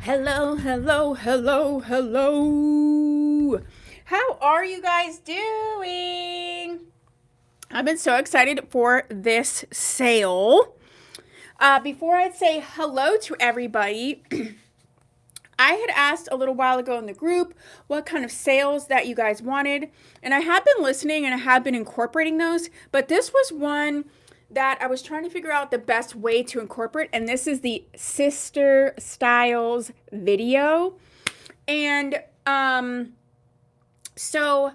Hello, hello, hello, hello. How are you guys doing? I've been so excited for this sale. Before I say hello to everybody, I had asked a little while ago in the group what kind of sales that you guys wanted, and I have been listening and I have been incorporating those, but this was one that I was trying to figure out the best way to incorporate, and this is the Sister Styles video. And so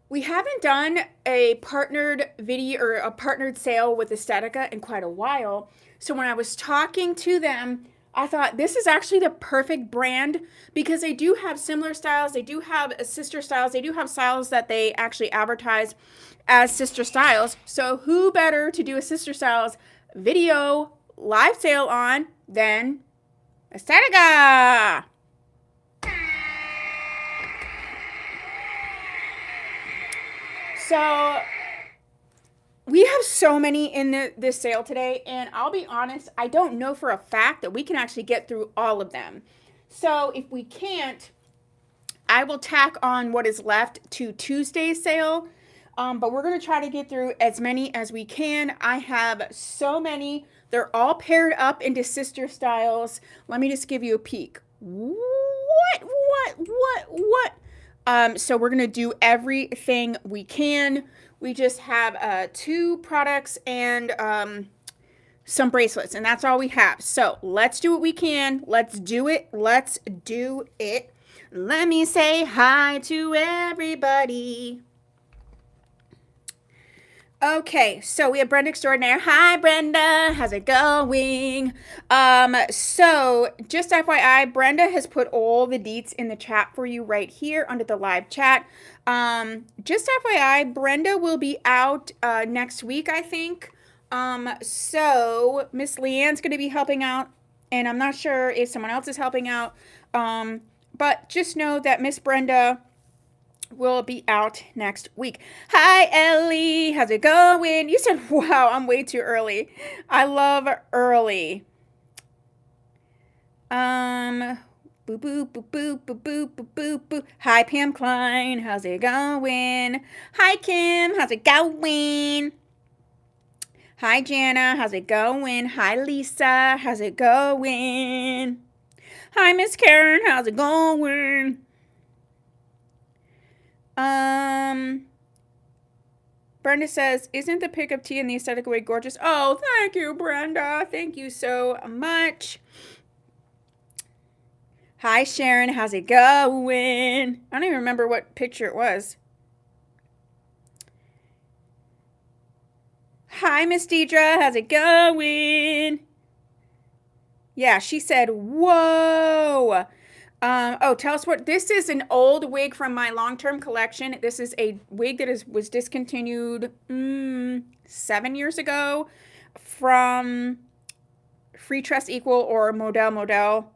we haven't done a partnered video or a partnered sale with Estetica in quite a while. So when I was talking to them, I thought this is actually the perfect brand because they do have similar styles. They do have sister styles. They do have styles that they actually advertise as sister styles. So who better to do a sister styles video live sale on than Estetica? So we have so many in this sale today, and I'll be honest, I don't know for a fact that we can actually get through all of them. So if we can't, I will tack on what is left to Tuesday's sale, but we're going to try to get through as many as we can. I have so many. They're all paired up into sister styles. Let me just give you a peek. What? So we're going to do everything we can. We just have 2 products and some bracelets, and that's all we have. So let's do what we can. Let's do it. Let's do it. Let me say hi to everybody. Okay, so we have Brenda Extraordinaire. Hi, Brenda. How's it going? So just FYI, Brenda has put all the deets in the chat for you right here under the live chat. Just FYI, Brenda will be out next week, I think. So Miss Leanne's going to be helping out, and I'm not sure if someone else is helping out. But just know that Miss Brenda will be out next week. Hi, Ellie. How's it going? You said, wow, I'm way too early. I love early. Boo, boo, boo, boo, boo, boo, boo, boo, boo. Hi, Pam Klein. How's it going? Hi, Kim. How's it going? Hi, Jana. How's it going? Hi, Lisa. How's it going? Hi, Miss Karen. How's it going? Brenda says, isn't the pic of Tia in the Estetica wig gorgeous? Oh, thank you, Brenda. Thank you so much. Hi, Sharon. How's it going? I don't even remember what picture it was. Hi, Miss Deidre. How's it going? Yeah, she said, whoa. Oh, tell us what, this is an old wig from my long-term collection. This is a wig that was discontinued 7 years ago from Free Trust Equal or Model.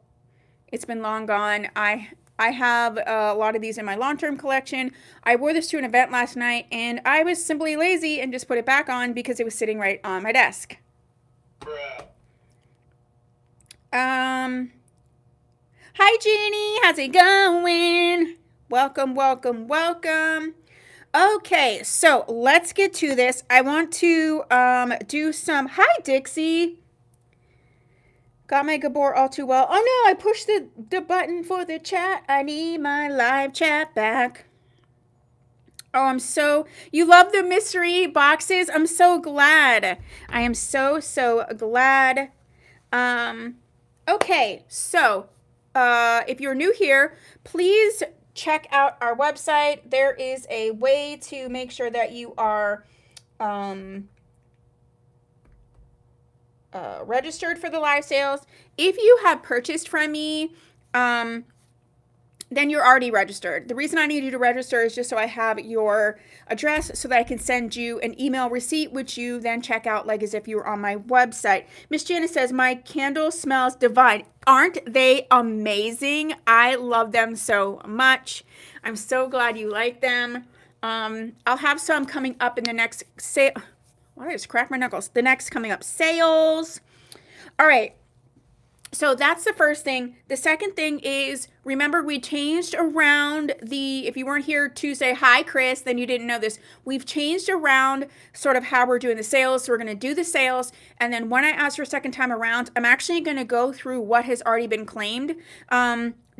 It's been long gone. I have a lot of these in my long-term collection. I wore this to an event last night, and I was simply lazy and just put it back on because it was sitting right on my desk. Hi, Jeannie. How's it going? Welcome, welcome, welcome. Okay, so let's get to this. I want to do some... Hi, Dixie. Got my Gabor all too well. Oh, no, I pushed the button for the chat. I need my live chat back. Oh, I'm so... You love the mystery boxes? I'm so glad. I am so, so glad. Okay, so... if you're new here, please check out our website. There is a way to make sure that you are registered for the live sales. If you have purchased from me, then you're already registered. The reason I need you to register is just so I have your address so that I can send you an email receipt, which you then check out like as if you were on my website. Miss Jana says, my candle smells divine. Aren't they amazing? I love them so much. I'm so glad you like them. I'll have some coming up in the next sale. Why did I just crack my knuckles? The next coming up sales. All right. So that's the first thing. The second thing is, remember we changed around if you weren't here Tuesday, hi Chris, then you didn't know this. We've changed around sort of how we're doing the sales. So we're going to do the sales. And then when I ask for a second time around, I'm actually going to go through what has already been claimed.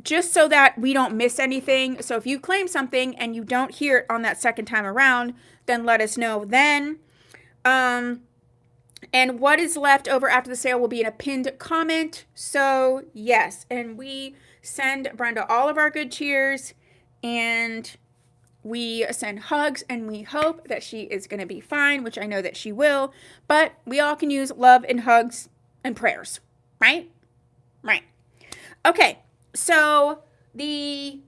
Just so that we don't miss anything. So if you claim something and you don't hear it on that second time around, then let us know then. And what is left over after the sale will be in a pinned comment. So yes, and we send Brenda all of our good cheers, and we send hugs, and we hope that she is going to be fine, which I know that she will. But we all can use love and hugs and prayers, right? Right. Okay, so the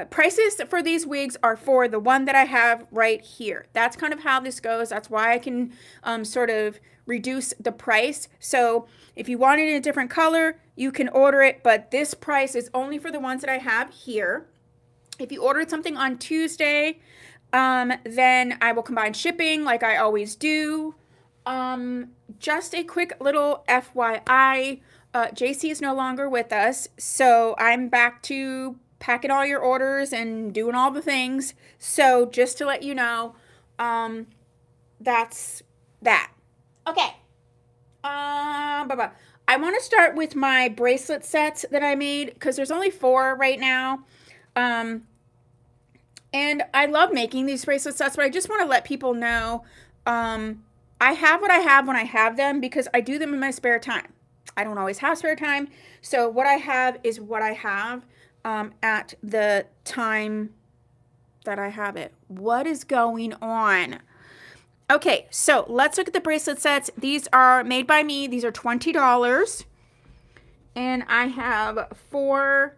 prices for these wigs are for the one that I have right here. That's kind of how this goes. That's why I can sort of reduce the price. So if you want it in a different color, you can order it, but this price is only for the ones that I have here. If you ordered something on Tuesday, then I will combine shipping like I always do. Just a quick little FYI, JC is no longer with us, so I'm back to packing all your orders and doing all the things. So just to let you know, that's that. Okay. I want to start with my bracelet sets that I made because there's only 4 right now. And I love making these bracelet sets, but I just want to let people know, I have what I have when I have them because I do them in my spare time. I don't always have spare time. So what I have is what I have at the time that I have it. What is going on? Okay, so let's look at the bracelet sets. These are made by me. These are $20. And I have 4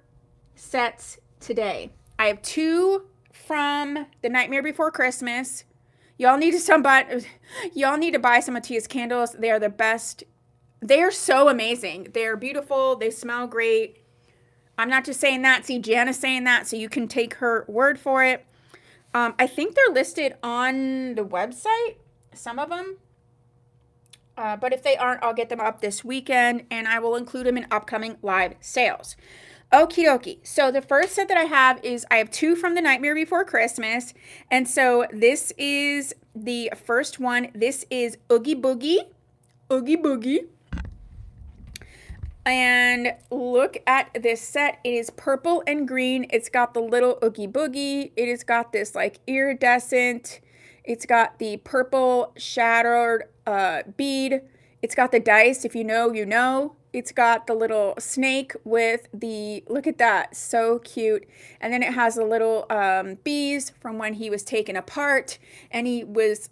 sets today. I have 2 from The Nightmare Before Christmas. Y'all need to buy some of Tia's candles. They are the best. They are so amazing. They're beautiful. They smell great. I'm not just saying that. See, Jana's saying that, so you can take her word for it. I think they're listed on the website, some of them. But if they aren't, I'll get them up this weekend, and I will include them in upcoming live sales. Okie dokie. So the first set that I have 2 from The Nightmare Before Christmas. And so this is the first one. This is Oogie Boogie. Oogie Boogie. And look at this set. It is purple and green. It's got the little Oogie Boogie. It has got this like iridescent. It's got the purple shattered bead. It's got the dice. If you know, you know. It's got the little snake with the, look at that, so cute. And then it has the little bees from when he was taken apart. And he was,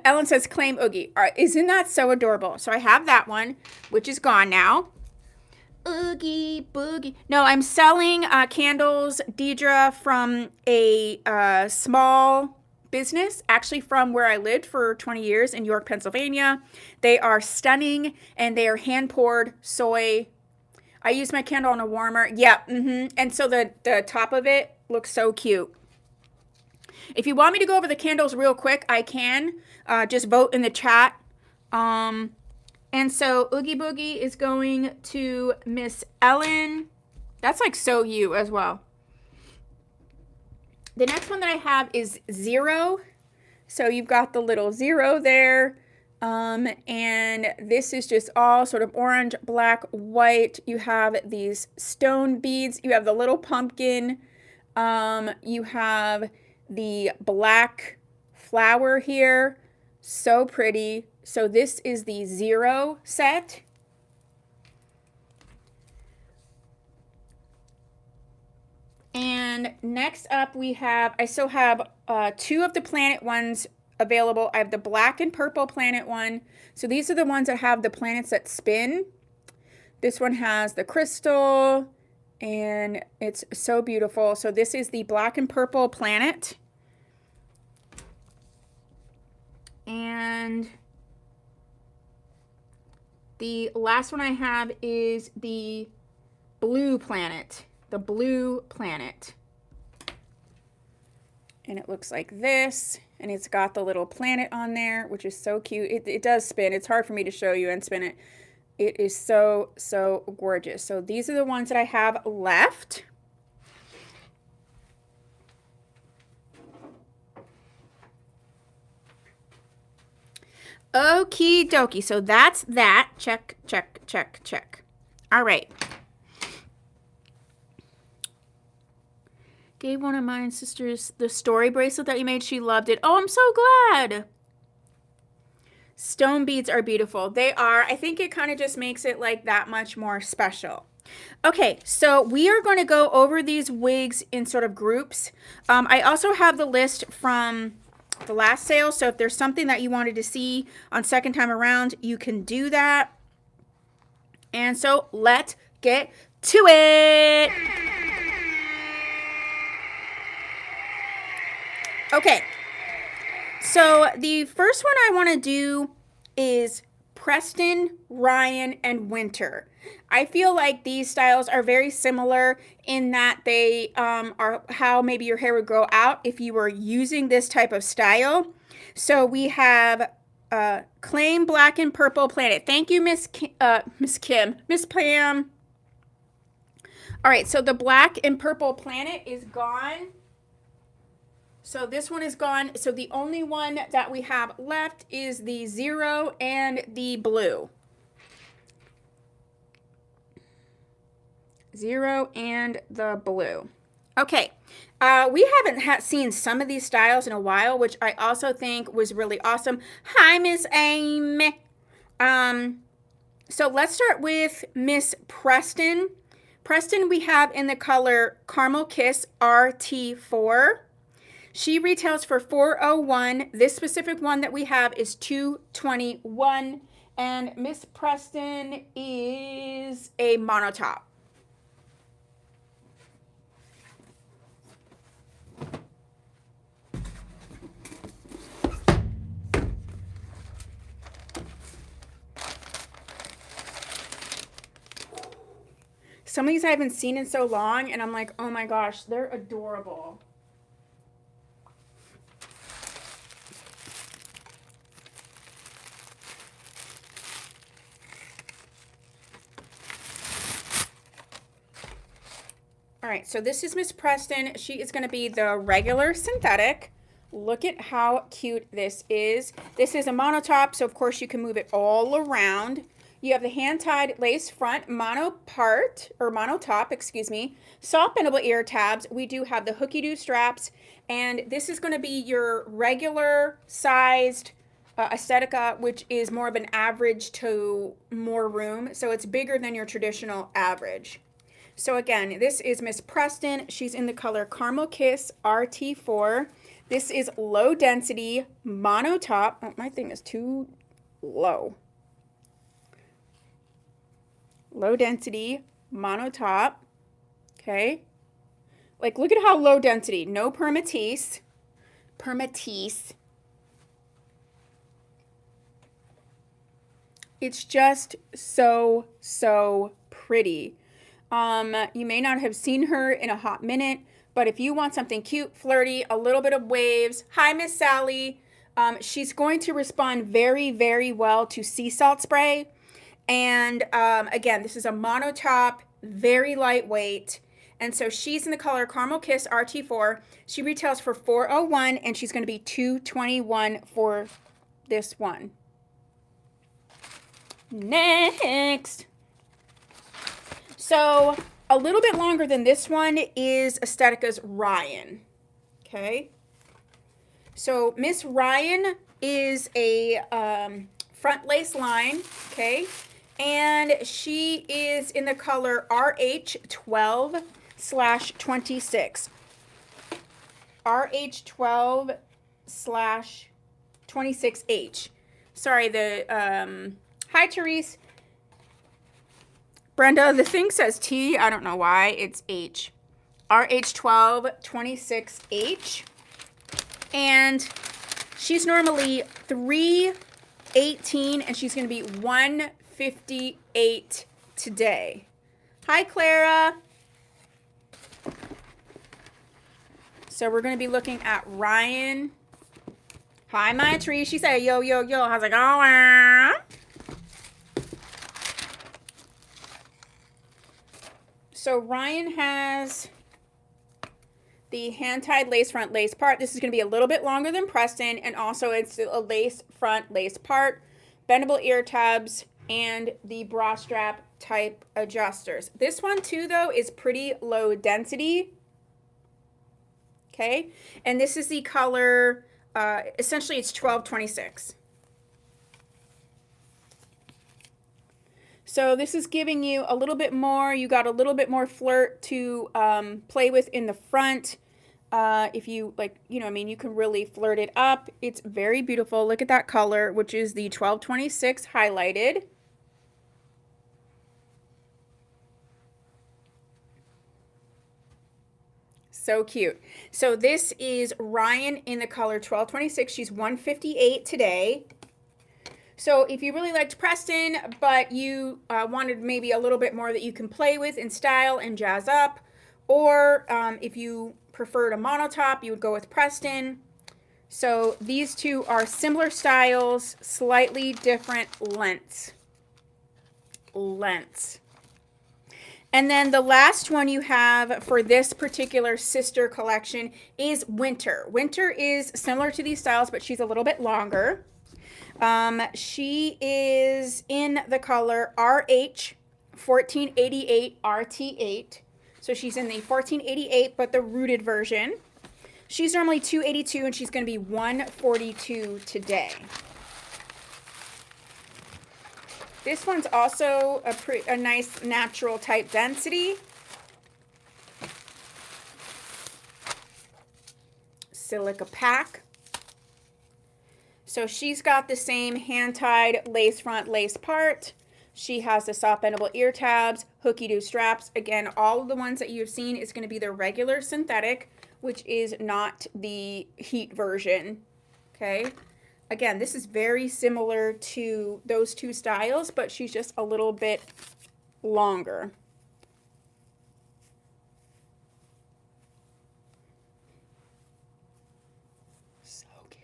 Ellen says, claim Oogie. All right, isn't that so adorable? So I have that one, which is gone now. Oogie Boogie. No, I'm selling candles, Deidre, from a small business, actually from where I lived for 20 years in York, Pennsylvania. They are stunning, and they are hand-poured soy. I use my candle on a warmer. Yeah, and so the top of it looks so cute. If you want me to go over the candles real quick, I can. Just vote in the chat. And so Oogie Boogie is going to Miss Ellen. That's like so you as well. The next one that I have is 0. So you've got the little 0 there. And this is just all sort of orange, black, white. You have these stone beads. You have the little pumpkin. You have the black flower here. So pretty. So this is the 0 set. And next up we have, I still have 2 of the planet ones available. I have the black and purple planet one. So these are the ones that have the planets that spin. This one has the crystal, and it's so beautiful. So this is the black and purple planet. And the last one I have is the blue planet. The blue planet. And it looks like this. And it's got the little planet on there, which is so cute. It does spin. It's hard for me to show you and spin it. It is so, so gorgeous. So these are the ones that I have left. Okie dokie. So that's that. Check, check, check, check. All right. Gave one of my sisters the story bracelet that you made. She loved it. Oh, I'm so glad. Stone beads are beautiful. They are. I think it kind of just makes it like that much more special. Okay, so we are going to go over these wigs in sort of groups. I also have the list from the last sale, so if there's something that you wanted to see on second time around, you can do that. And so let's get to it. Okay, so the first one I want to do is Preston, Ryan, and Winter. I feel like these styles are very similar in that they are how maybe your hair would grow out if you were using this type of style. So we have Claim Black and Purple Planet. Thank you, Miss Pam. All right, so the Black and Purple Planet is gone. So this one is gone. So the only one that we have left is the 0 and the blue. 0 and the blue. Okay. We haven't seen some of these styles in a while, which I also think was really awesome. Hi, Miss Amy. So let's start with Miss Preston. Preston we have in the color Caramel Kiss RT4. She retails for $401. This specific one that we have is $221. And Miss Preston is a monotop. Some of these I haven't seen in so long, and I'm like, oh my gosh, they're adorable. All right, so this is Miss Preston. She is going to be the regular synthetic. Look at how cute this is. This is a monotop, so of course you can move it all around. You have the hand-tied lace front monotop, excuse me. Soft bendable ear tabs. We do have the hooky-doo straps, and this is going to be your regular sized Estetica, which is more of an average to more room, so it's bigger than your traditional average. So again, this is Miss Preston. She's in the color Caramel Kiss RT4. This is low density monotop. Oh, my thing is too low. Low density monotop. Okay. Like, look at how low density. No permatease. It's just so, so pretty. You may not have seen her in a hot minute, but if you want something cute, flirty, a little bit of waves. Hi, Miss Sally. She's going to respond very, very well to sea salt spray. And again, this is a monotop, very lightweight. And so she's in the color Caramel Kiss RT4. She retails for $401, and she's going to be $221 for this one. Next. So a little bit longer than this one is Estetica's Ryan. Okay. So Miss Ryan is a front lace line. Okay. And she is in the color RH12/26. RH12/26H. Sorry, hi, Therese. Brenda, the thing says T. I don't know why. It's H. RH12/26H. And she's normally $318, and she's going to be $158 today. Hi, Clara. So we're going to be looking at Ryan. Hi, my tree. She said, yo, yo, yo. How's it going? So Ryan has the hand-tied lace front lace part. This is going to be a little bit longer than Preston, and also it's a lace front lace part, bendable ear tabs, and the bra strap type adjusters. This one too, though, is pretty low density. Okay, and this is the color, essentially it's 1226. So this is giving you a little bit more, you got a little bit more flirt to play with in the front. If you like, you know, I mean, you can really flirt it up. It's very beautiful. Look at that color, which is the 1226 highlighted. So cute. So this is Ryan in the color 1226. She's 158 today. So if you really liked Preston, but you wanted maybe a little bit more that you can play with and style and jazz up, or if you preferred a monotop, you would go with Preston. So these two are similar styles, slightly different lengths. And then the last one you have for this particular sister collection is Winter. Winter is similar to these styles, but she's a little bit longer. She is in the color RH 1488 RT8. So she's in the 1488, but the rooted version. She's normally 282 and she's going to be 142 today. This one's also a nice natural type density. Silica pack. So she's got the same hand-tied lace front lace part. She has the soft bendable ear tabs, hooky-doo straps. Again, all of the ones that you've seen is going to be the regular synthetic, which is not the heat version. Okay. Again, this is very similar to those two styles, but she's just a little bit longer. So cute.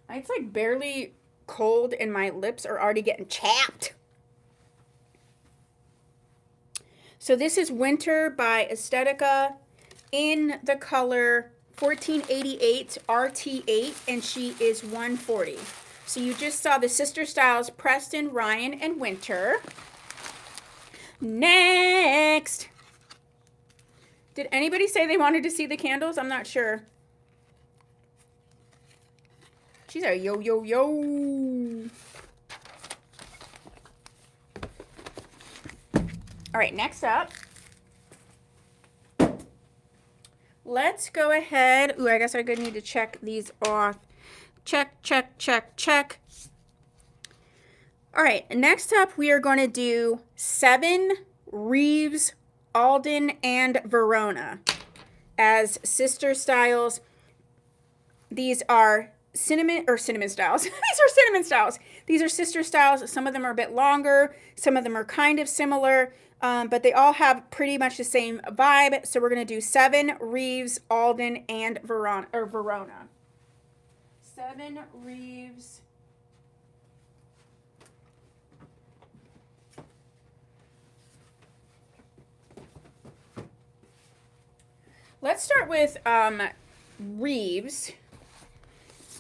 It's like barely cold and my lips are already getting chapped. So this is Winter by Estetica in the color 1488 RT8, and she is 140. So you just saw the sister styles, Preston, Ryan, and Winter. Next. Did anybody say they wanted to see the candles? I'm not sure. She's a yo, yo, yo. All right, next up. Let's go ahead. Ooh, I guess I need to check these off. Check, check, check, check. All right, next up we are going to do 7 Reeves, Alden, and Verona as sister styles. These are cinnamon styles. These are cinnamon styles. These are sister styles. Some of them are a bit longer. Some of them are kind of similar. But they all have pretty much the same vibe. So we're going to do 7 Reeves, Alden, and Verona. 7 Reeves. Let's start with Reeves.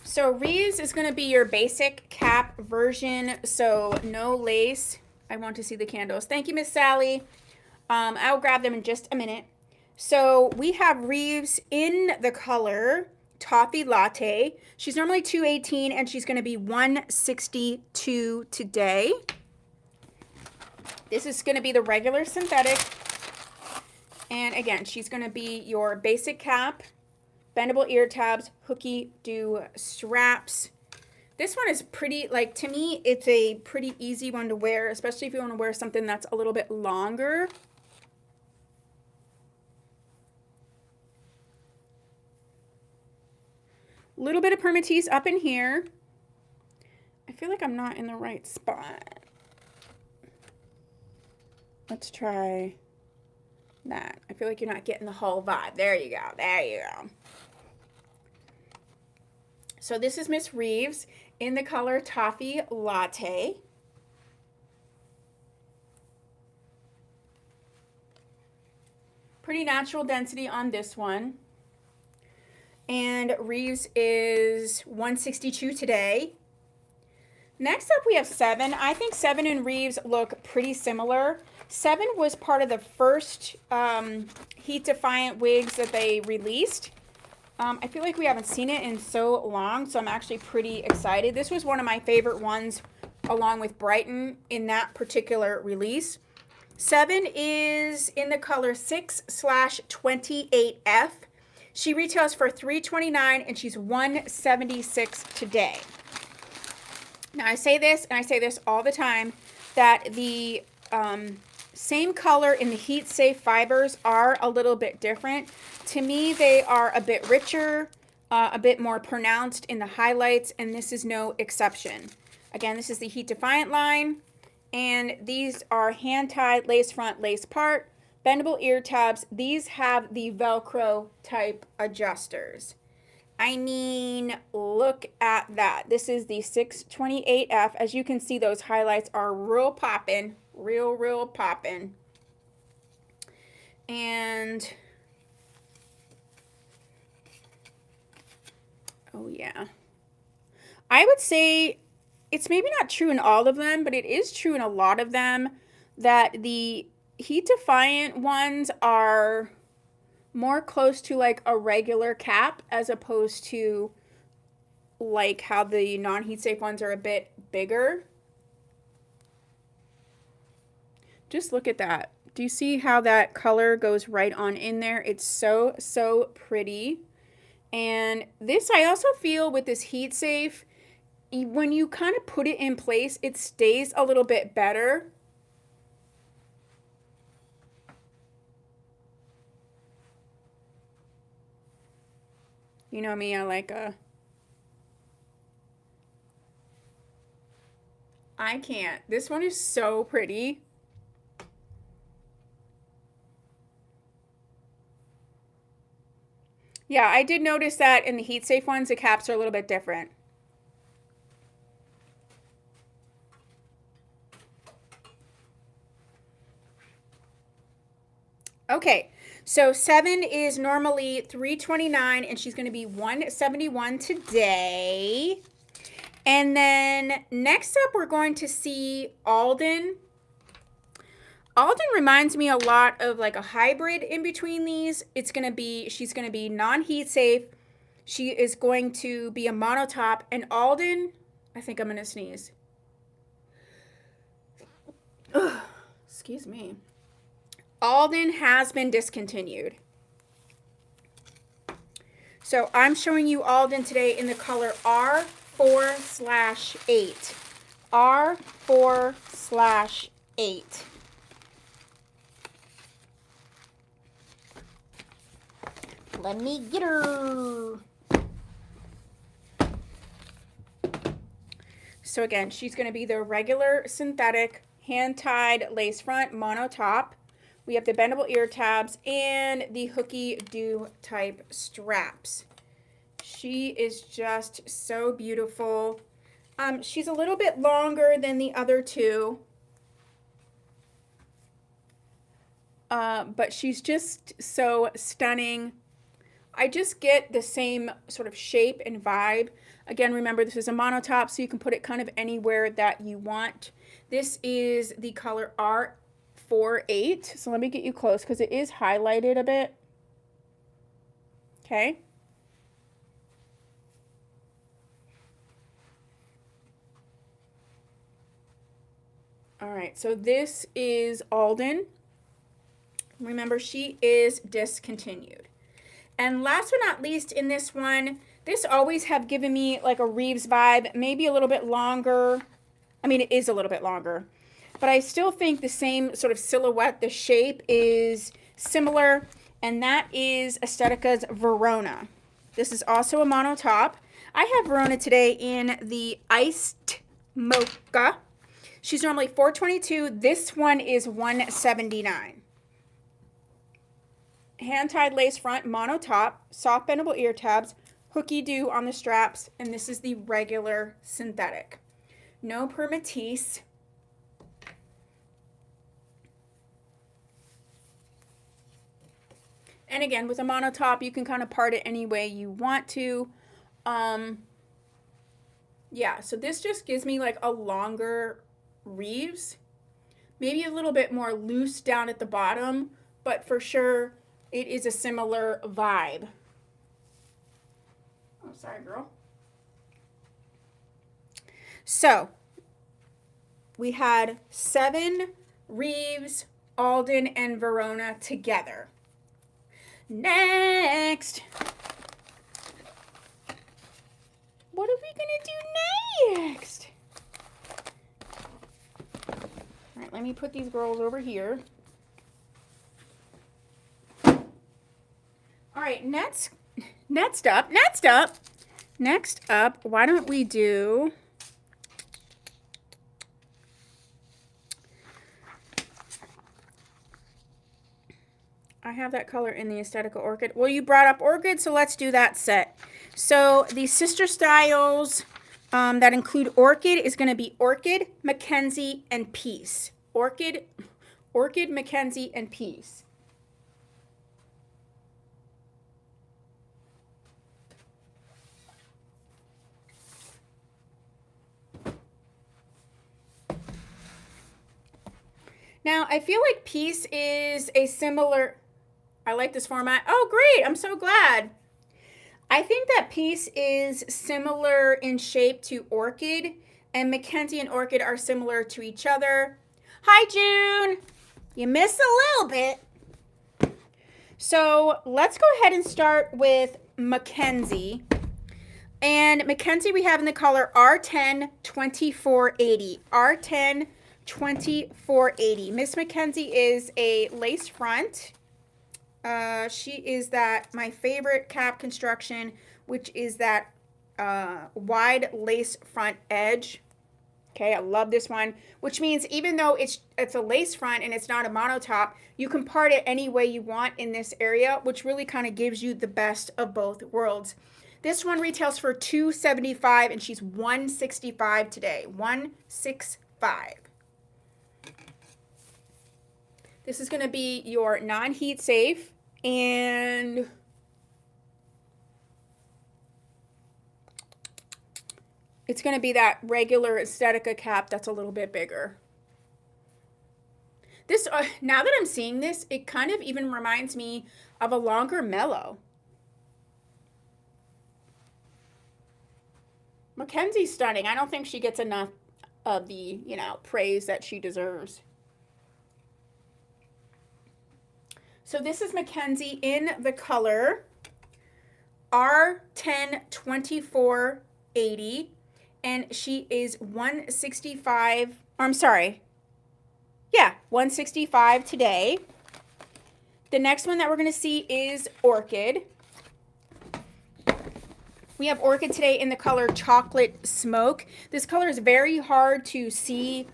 So Reeves is going to be your basic cap version. So no lace. I want to see the candles. Thank you, Miss Sally. I'll grab them in just a minute. So we have Reeves in the color Toffee Latte. She's normally 218 and she's going to be 162 today. This is going to be the regular synthetic. And again, she's going to be your basic cap, bendable ear tabs, hooky-doo straps. This one is pretty, like, to me, it's a pretty easy one to wear, especially if you want to wear something that's a little bit longer. Little bit of permatease up in here. I feel like I'm not in the right spot. Let's try that. I feel like you're not getting the whole vibe. There you go. There you go. So this is Miss Reeves in the color Toffee Latte. Pretty natural density on this one. And Reeves is 162 today. Next up we have 7. I think 7 and Reeves look pretty similar. 7 was part of the first Heat Defiant wigs that they released. I feel like we haven't seen it in so long, so I'm actually pretty excited. This was one of my favorite ones along with Brighton in that particular release. 7 is in the color 6/28F. She retails for $329 and she's $176 today. Now I say this, and I say this all the time, that the same color in the heat safe fibers are a little bit different. To me, they are a bit richer, a bit more pronounced in the highlights, and this is no exception. Again, this is the Heat Defiant line, and these are hand-tied lace front, lace part, bendable ear tabs. These have the Velcro type adjusters. I mean, look at that. This is the 6/28F. As you can see, those highlights are real poppin', real poppin'. And, oh yeah. I would say it's maybe not true in all of them, but it is true in a lot of them that the Heat Defiant ones are more close to like a regular cap as opposed to like how the non-heat safe ones are a bit bigger. Just look at that. Do you see how that color goes right on in there? It's so pretty. And this, I also feel with this heat safe, when you kind of put it in place, it stays a little bit better. You know me, I like I can't. This one is so pretty. Yeah, I did notice that in the heat safe ones, the caps are a little bit different. Okay, so 7 is normally $329 and she's going to be $171 today. And then next up, we're going to see Alden. Alden reminds me a lot of like a hybrid in between these. She's going to be non-heat safe. She is going to be a monotop. And Alden, I think I'm going to sneeze. Ugh, excuse me. Alden has been discontinued. So I'm showing you Alden today in the color R4/8. R4/8. Let me get her. So again, she's going to be the regular synthetic hand-tied lace front mono top. We have the bendable ear tabs and the hooky do type straps. She is just so beautiful. She's a little bit longer than the other two. But she's just so stunning. I just get the same sort of shape and vibe. Again, remember this is a monotop, so you can put it kind of anywhere that you want. This is the color R48. So let me get you close because it is highlighted a bit. Okay. All right, so this is Alden. Remember, she is discontinued. And last but not least in this one, this always have given me like a Reeves vibe, maybe a little bit longer. I mean, it is a little bit longer, but I still think the same sort of silhouette, the shape is similar, and that is Estetica's Verona. This is also a mono top. I have Verona today in the Iced Mocha. She's normally $422. This one is $179. Hand-tied lace front, mono top, soft bendable ear tabs, hooky do on the straps, and this is the regular synthetic. No permatease. And again, with a mono top, you can kind of part it any way you want to. Yeah, so this just gives me like a longer Reeves, maybe a little bit more loose down at the bottom, but for sure it is a similar vibe. Oh, sorry, girl. So we had 7 Reeves, Alden, and Verona together. Next, what are we gonna do next? All right, let me put these girls over here. All right, next up, why don't we do I have that color in the Estetica Orchid. Well, you brought up Orchid, so let's do that set. So the sister styles that include Orchid is going to be Orchid, Mackenzie, and Peace. Orchid, Mackenzie, and Peace. Now, I feel like Peace is a similar... I like this format. Oh, great. I'm so glad. I think that Peace is similar in shape to Orchid, and Mackenzie and Orchid are similar to each other. Hi, June. You missed a little bit. So let's go ahead and start with Mackenzie. And Mackenzie we have in the color R10 2480. R10 2480. Miss Mackenzie is a lace front. She is that my favorite cap construction, which is that wide lace front edge. Okay, I love this one, which means even though it's a lace front and it's not a mono top, you can part it any way you want in this area, which really kind of gives you the best of both worlds. This one retails for $275 and she's $165 today. $165. This is going to be your non-heat safe, and it's going to be that regular Estetica cap that's a little bit bigger. This, now that I'm seeing this, it kind of even reminds me of a longer Mellow. Mackenzie's stunning. I don't think she gets enough of the, praise that she deserves. So this is Mackenzie in the color R10 2480, and she is $165. I'm sorry. Yeah, $165 today. The next one that we're going to see is Orchid. We have Orchid today in the color Chocolate Smoke. This color is very hard to see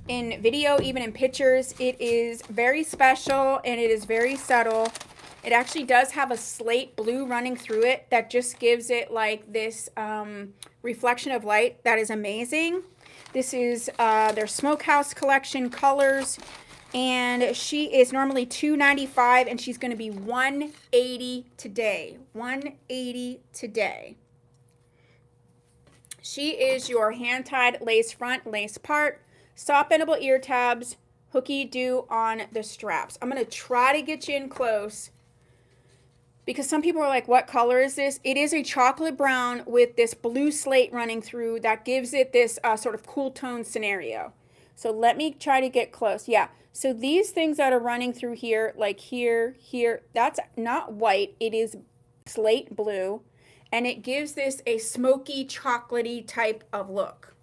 in video, even in pictures. It is very special and it is very subtle. It actually does have a slate blue running through it that just gives it like this reflection of light that is amazing. This is their Smokehouse collection colors, and she is normally $295 and she's going to be $180 today. $180 today. She is your hand-tied lace front, lace part, soft bendable ear tabs, hooky do on the straps. I'm going to try to get you in close because some people are like, what color is this? It is a chocolate brown with this blue slate running through that gives it this sort of cool tone scenario. So let me try to get close. Yeah, so these things that are running through here, like here, that's not white. It is slate blue, and it gives this a smoky, chocolatey type of look.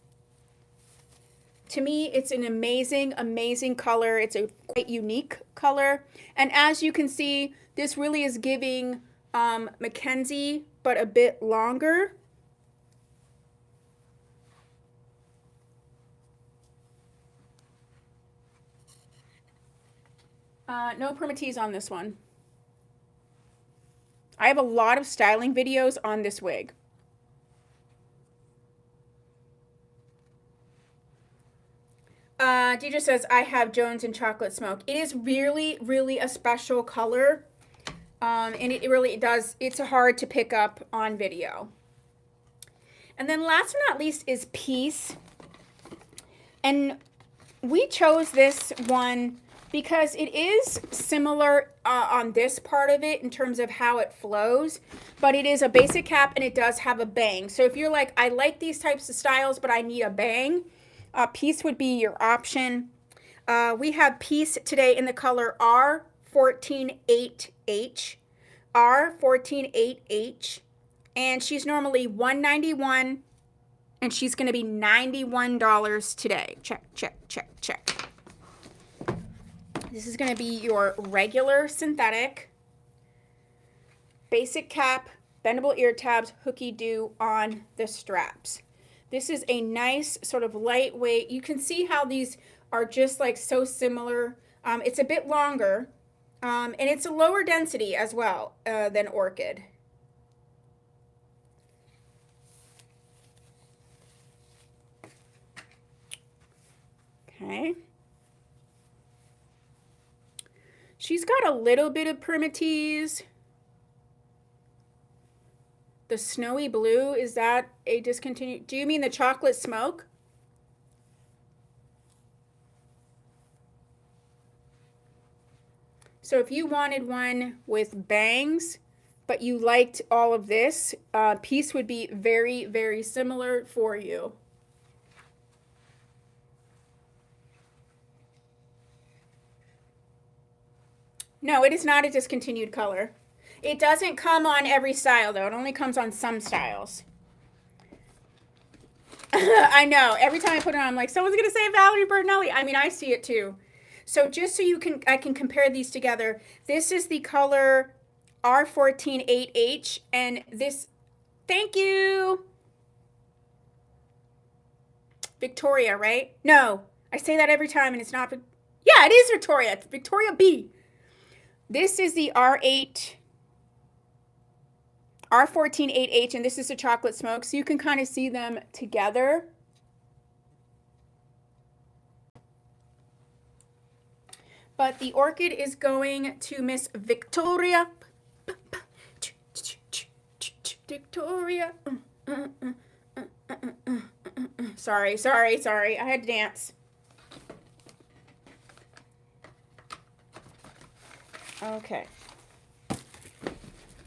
To me, it's an amazing, amazing color. It's a quite unique color. And as you can see, this really is giving Mackenzie, but a bit longer. No permatease on this one. I have a lot of styling videos on this wig. Deidre says, I have Jones in Chocolate Smoke. It is really, really a special color. And it really does, it's hard to pick up on video. And then last but not least is Peace. And we chose this one because it is similar on this part of it in terms of how it flows, but it is a basic cap and it does have a bang. So if you're like, I like these types of styles, but I need a bang, Peace would be your option. We have Peace today in the color R148H, R148H, and she's normally $191, and she's going to be $91 today. Check, check, check, check. This is going to be your regular synthetic, basic cap, bendable ear tabs, hooky do on the straps. This is a nice sort of lightweight. You can see how these are just like so similar. It's a bit longer, and it's a lower density as well than Orchid. Okay. She's got a little bit of permatease. The snowy blue, is that a discontinued? Do you mean the chocolate smoke? So if you wanted one with bangs, but you liked all of this, Peace would be very, very similar for you. No, it is not a discontinued color. It doesn't come on every style, though. It only comes on some styles. I know. Every time I put it on, I'm like, someone's going to say Valerie Bertinelli. I mean, I see it too. So just so I can compare these together, this is the color R148H, and this, thank you. Victoria, right? No, I say that every time, and it's not. Yeah, it is Victoria. It's Victoria B. This is the R148H, and this is the chocolate smoke, so you can kind of see them together. But the Orchid is going to Miss Victoria. Victoria. Sorry. I had to dance. Okay.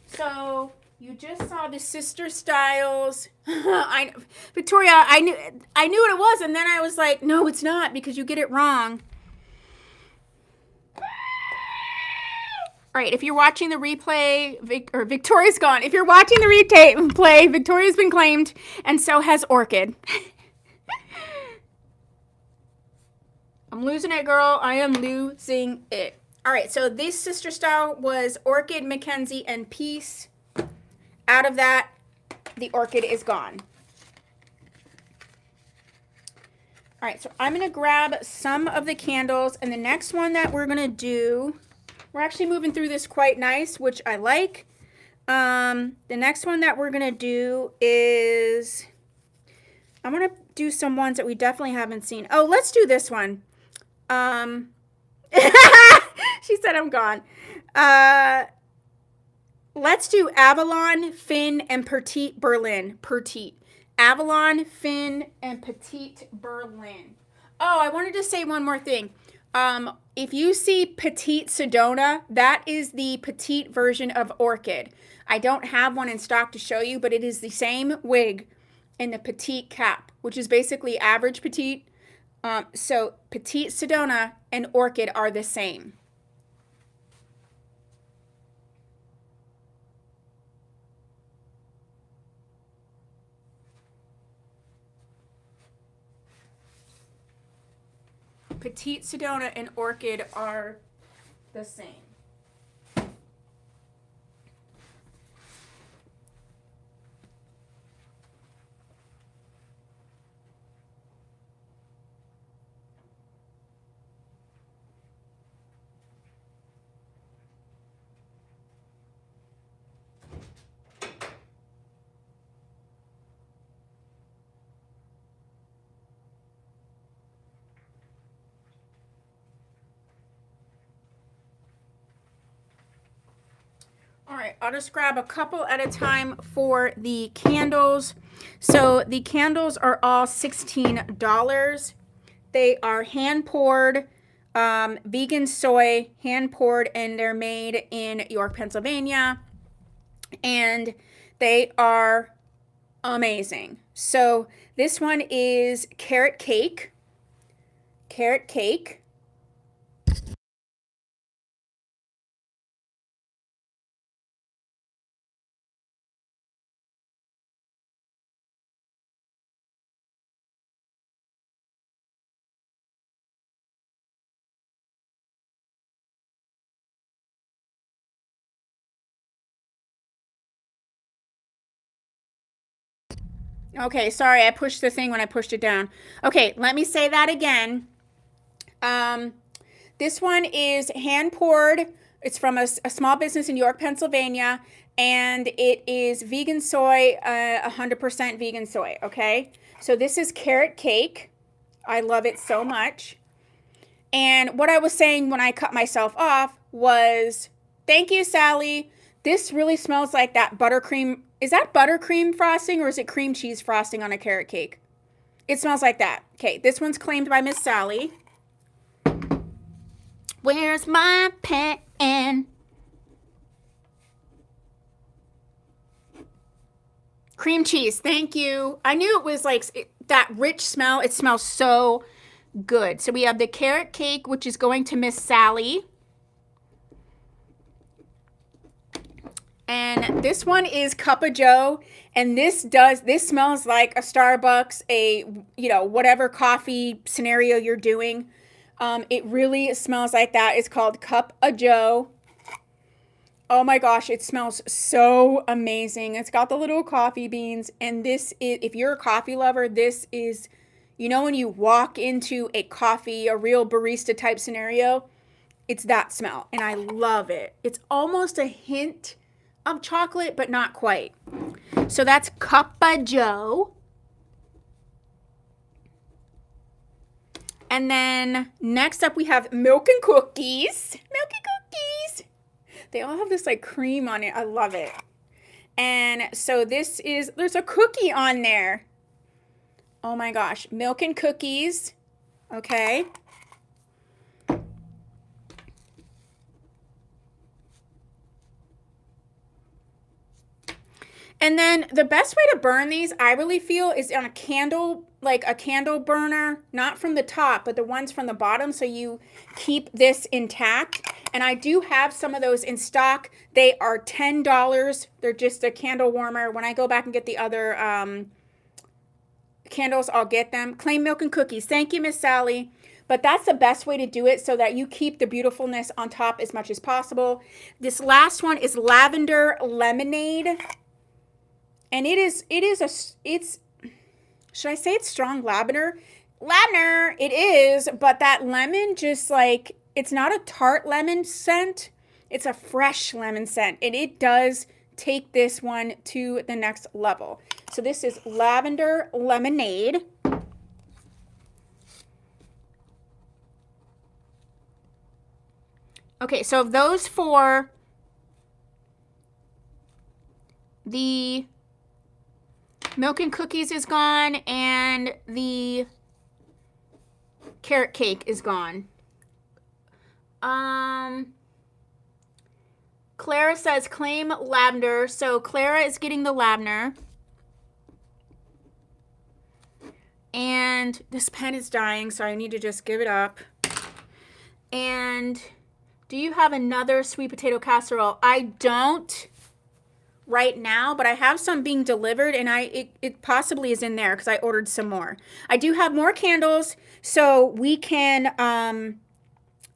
So you just saw the sister styles. Victoria, I knew what it was, and then I was like, no, it's not, because you get it wrong. All right, if you're watching the replay, Victoria's gone. If you're watching the replay, Victoria's been claimed, and so has Orchid. I'm losing it, girl. I am losing it. All right, so this sister style was Orchid, Mackenzie, and Peace. Out of that, the Orchid is gone. All right, so I'm going to grab some of the candles, and the next one that we're going to do, we're actually moving through this quite nice, which I like. The next one that we're going to do is, I'm going to do some ones that we definitely haven't seen. Oh, let's do this one. She said I'm gone. Let's do Avalon, Finn, and Petite Berlin. Petite. Avalon, Finn, and Petite Berlin. Oh, I wanted to say one more thing. If you see Petite Sedona, that is the petite version of Orchid. I don't have one in stock to show you, but it is the same wig in the petite cap, which is basically average petite. So Petite Sedona and Orchid are the same. Petite Sedona and Orchid are the same. right, I'll just grab a couple at a time for the candles. So the candles are all $16. They are hand poured, vegan soy, hand poured, and they're made in York, Pennsylvania. And they are amazing. So this one is carrot cake. Carrot cake. Okay, sorry, I pushed the thing when I pushed it down. Okay, let me say that again. This one is hand poured. It's from a small business in York, Pennsylvania, and it is vegan soy, 100% vegan soy, okay? So this is carrot cake. I love it so much. And what I was saying when I cut myself off was, thank you, Sally. This really smells like that buttercream. Is that buttercream frosting or is it cream cheese frosting on a carrot cake? It smells like that. Okay, this one's claimed by Miss Sally. Where's my pen? Cream cheese, thank you. I knew it was like that rich smell. It smells so good. So we have the carrot cake, which is going to Miss Sally. And this one is Cup of Joe. And this smells like a Starbucks, whatever coffee scenario you're doing. It really smells like that. It's called Cup of Joe. Oh my gosh, it smells so amazing. It's got the little coffee beans. And this is, if you're a coffee lover, this is, when you walk into a real barista type scenario, it's that smell. And I love it. It's almost a hint of chocolate, but not quite. So that's Cup of Joe. And then next up we have milk and cookies. Milk and cookies. They all have this like cream on it. I love it. And so there's a cookie on there. Oh my gosh. Milk and cookies. Okay. And then the best way to burn these, I really feel, is on a candle, like a candle burner, not from the top, but the ones from the bottom, so you keep this intact. And I do have some of those in stock. They are $10. They're just a candle warmer. When I go back and get the other candles, I'll get them. Claim milk and cookies. Thank you, Miss Sally. But that's the best way to do it so that you keep the beautifulness on top as much as possible. This last one is lavender lemonade. And should I say it's strong lavender? Lavender, it is, but that lemon just like, it's not a tart lemon scent. It's a fresh lemon scent. And it does take this one to the next level. So this is lavender lemonade. Okay, so those four, the milk and cookies is gone, and the carrot cake is gone. Clara says claim lavender. So Clara is getting the lavender. And this pen is dying, so I need to just give it up. And do you have another sweet potato casserole? I don't right now, but I have some being delivered, and it possibly is in there because I ordered some more. I do have more candles, so we can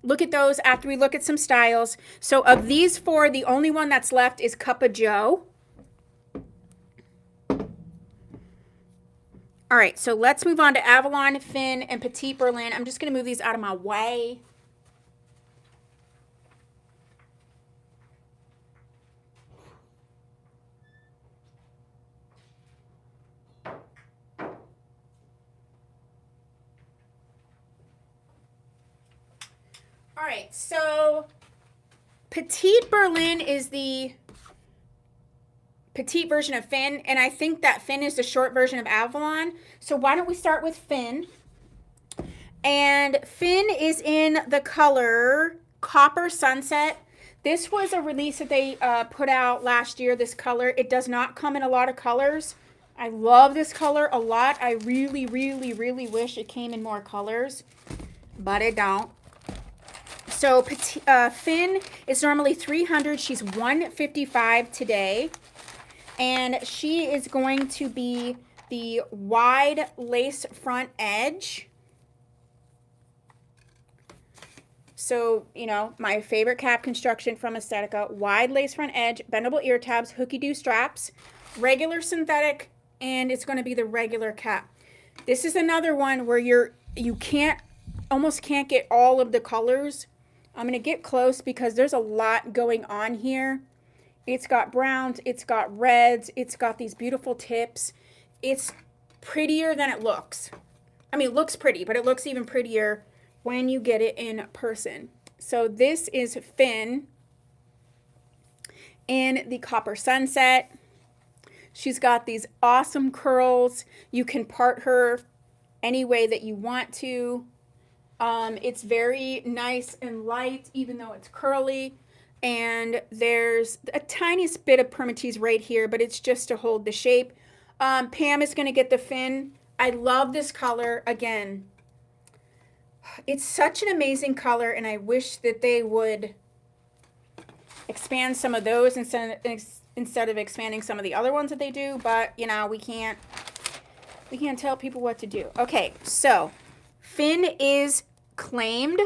look at those after we look at some styles. So of these four, the only one that's left is Cup of Joe. All right, so let's move on to Avalon, Finn, and Petite Berlin. I'm just going to move these out of my way. All right, so Petite Berlin is the petite version of Finn, and I think that Finn is the short version of Avalon. So why don't we start with Finn? And Finn is in the color Copper Sunset. This was a release that they put out last year, this color. It does not come in a lot of colors. I love this color a lot. I really, really, really wish it came in more colors, but it don't. So Finn is normally $300. She's $155 today. And she is going to be the wide lace front edge. So, you know, my favorite cap construction from Estetica, wide lace front edge, bendable ear tabs, hooky-doo straps, regular synthetic, and it's going to be the regular cap. This is another one where you almost can't get all of the colors. I'm going to get close because there's a lot going on here. It's got browns, it's got reds, it's got these beautiful tips. It's prettier than it looks. I mean, it looks pretty, but it looks even prettier when you get it in person. So this is Finn in the Copper Sunset. She's got these awesome curls. You can part her any way that you want to. It's very nice and light, even though it's curly. And there's a tiniest bit of permatease right here, but it's just to hold the shape. Pam is going to get the Finn. I love this color. Again, it's such an amazing color, and I wish that they would expand some of those instead of expanding some of the other ones that they do. But, you know, we can't tell people what to do. Okay, so Finn is claimed.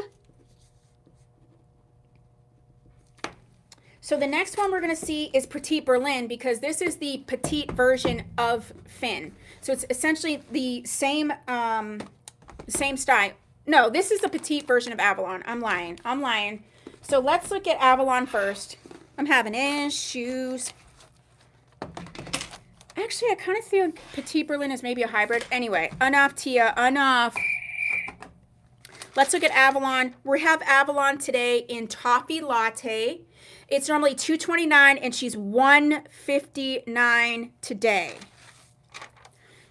So the next one we're going to see is Petite Berlin, because this is the petite version of Finn. So it's essentially the same style. No, this is the petite version of Avalon. I'm lying. So let's look at Avalon first. I'm having issues. Actually, I kind of feel Petite Berlin is maybe a hybrid. Anyway, enough, Tia, enough. Let's look at Avalon. We have Avalon today in Toffee Latte. It's normally $229, and she's $159 today.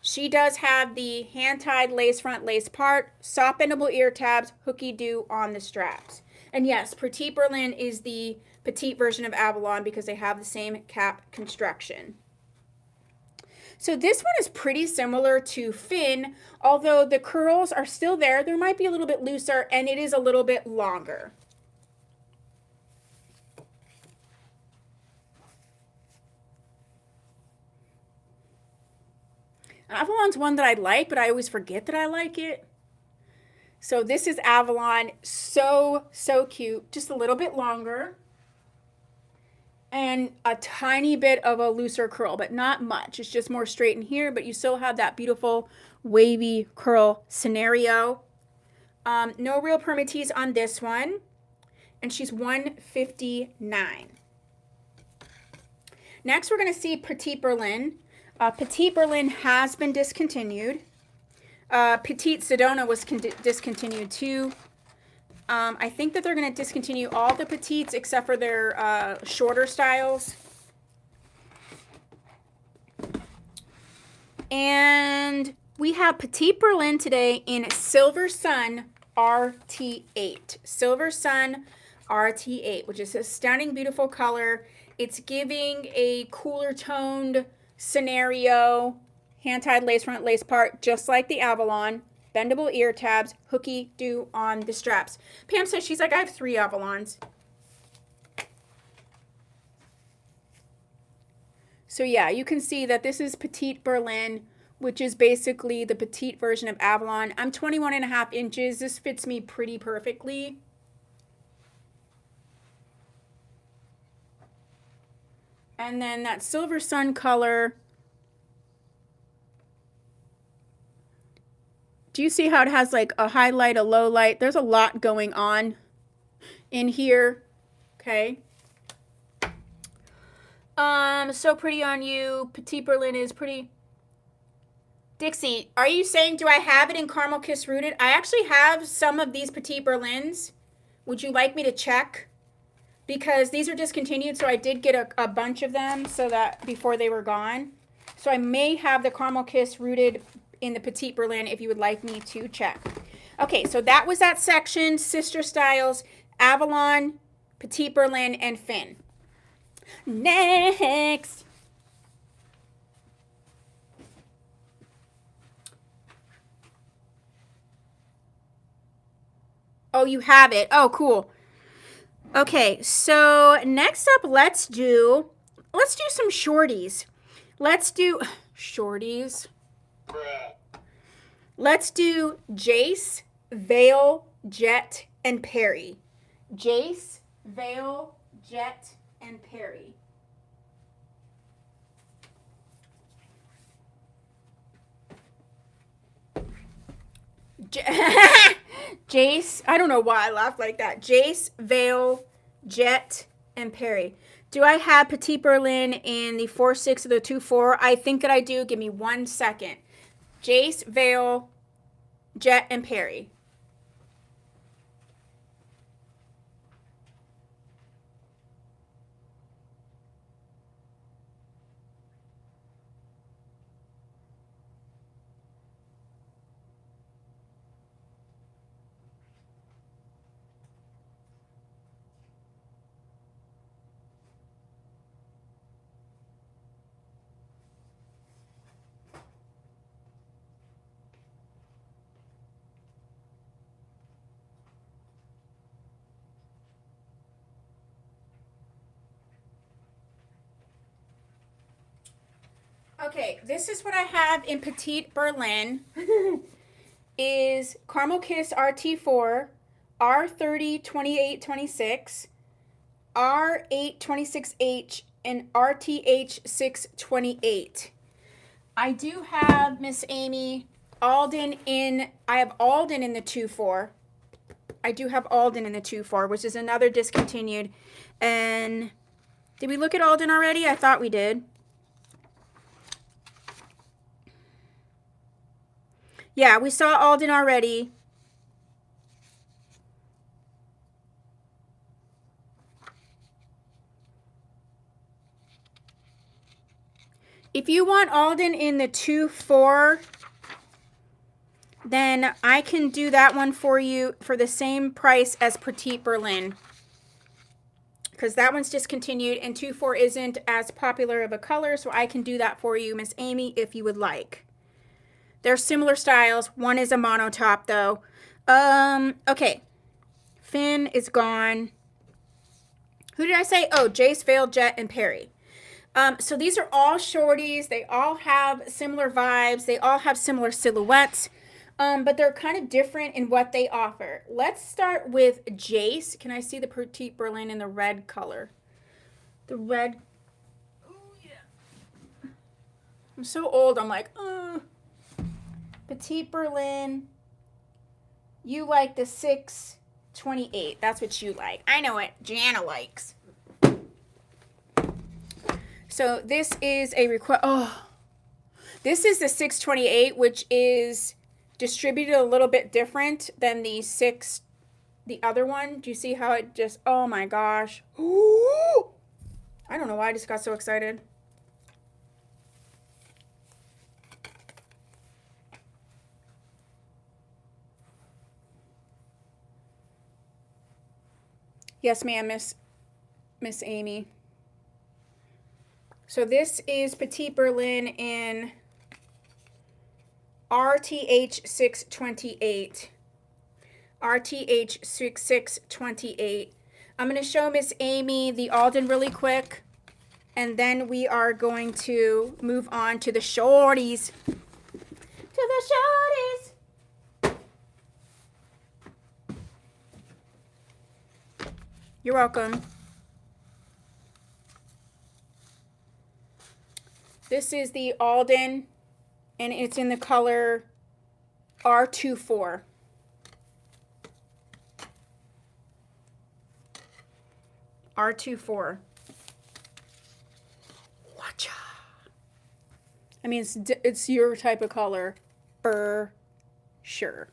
She does have the hand-tied lace front, lace part, soft bendable ear tabs, hooky-doo on the straps. And yes, Petite Berlin is the petite version of Avalon because they have the same cap construction. So this one is pretty similar to Finn, although the curls are still there. There might be a little bit looser, and it is a little bit longer. Avalon's one that I like, but I always forget that I like it. So this is Avalon. So cute. Just a little bit longer. And a tiny bit of a looser curl, but not much. It's just more straight in here, but you still have that beautiful wavy curl scenario. No real permatease on this one. And she's $159. Next, we're going to see Petite Berlin. Petite Berlin has been discontinued. Petite Sedona was discontinued too. I think that they're going to discontinue all the petites except for their shorter styles. And we have Petite Berlin today in Silver Sun RT8. Silver Sun RT8, which is a stunning, beautiful color. It's giving a cooler toned scenario, hand-tied lace front, lace part, just like the Avalon. Bendable ear tabs, hooky-doo on the straps. Pam says, she's like, I have 3 Avalons. So yeah, you can see that this is Petite Berlin, which is basically the petite version of Avalon. I'm 21.5 inches. This fits me pretty perfectly. And then that Silver Sun color. Do you see how it has like a highlight, a low light? There's a lot going on in here. Okay. So pretty on you. Petite Berlin is pretty. Dixie, are you saying, do I have it in Caramel Kiss Rooted? I actually have some of these Petite Berlins. Would you like me to check? because these are discontinued, so I did get a bunch of them so that before they were gone. So I may have the Caramel Kiss rooted in the Petite Berlin if you would like me to check. Okay, so that was that section, Sister Styles, Avalon, Petite Berlin, and Finn. Next. Oh, you have it. Oh, cool. Okay, so next up, let's do some shorties. Let's do shorties. Let's do Jace, Veil, Jet, and Perry. Jace, Veil, Jet, and Perry. Jace, I don't know why I laughed like that. Jace, Veil, Jet, and Perry. Do I have Petite Berlin in the 4-6 or the 2-4? I think that I do. Give me 1 second. Jace, Veil, Jet, and Perry. Okay, this is what I have in Petite Berlin. Is Caramel Kiss RT4, R30 2826, R826H, and RTH 628. I do have Miss Amy Alden in. I have Alden in the 2-4. I do have Alden in the 2-4, which is another discontinued. And did we look at Alden already? I thought we did. Yeah, we saw Alden already. If you want Alden in the 2-4, then I can do that one for you for the same price as Petite Berlin. Because that one's discontinued and 2-4 isn't as popular of a color, so I can do that for you, Miss Amy, if you would like. They're similar styles. One is a monotop, though. Okay. Finn is gone. Who did I say? Oh, Jace, Veil, Jet, and Perry. So these are all shorties. They all have similar vibes. They all have similar silhouettes. But they're kind of different in what they offer. Let's start with Jace. Can I see the Petite Berlin in the red color? The red. Oh, yeah. I'm so old. I'm like, Petite Berlin. You like the 628. That's what you like. I know what Jana likes. So this is a request. Oh, this is the 628, which is distributed a little bit different than the other one. Do you see how it just, oh my gosh. Ooh! I don't know why I just got so excited. Yes, ma'am, Miss Amy. So this is Petite Berlin in RTH 628. RTH 628. I'm going to show Miss Amy the Alden really quick, and then we are going to move on to the shorties. To the shorties. You're welcome. This is the Alden, and it's in the color R24. R24. Watcha. I mean, it's your type of color, for sure.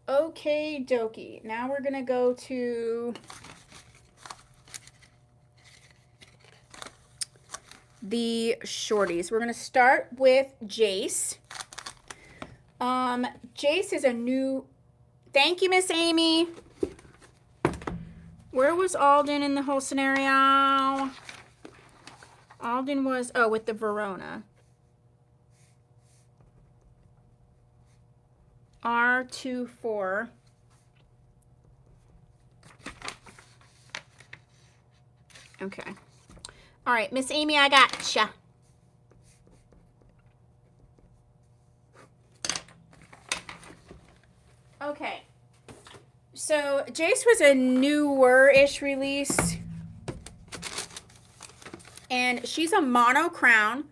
Okay, dokie. Now we're gonna go to the shorties. We're gonna start with Jace. Jace is a new. Thank you, Miss Amy. Where was Alden in the whole scenario? Alden was, oh, with the Verona. R24. Okay. All right, Miss Amy, I gotcha. Okay. So Jace was a newer-ish release. And she's a mono crown.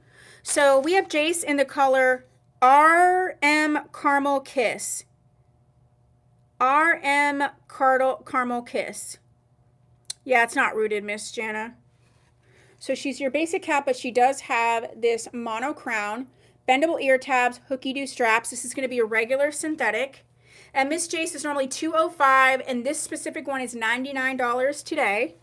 So we have Jace in the color RM Caramel Kiss. RM Caramel Kiss. Yeah, it's not rooted, Miss Jana. So she's your basic cap, but she does have this mono crown, bendable ear tabs, hooky-doo straps. This is going to be a regular synthetic. And Miss Jace is normally $205, and this specific one is $99 today.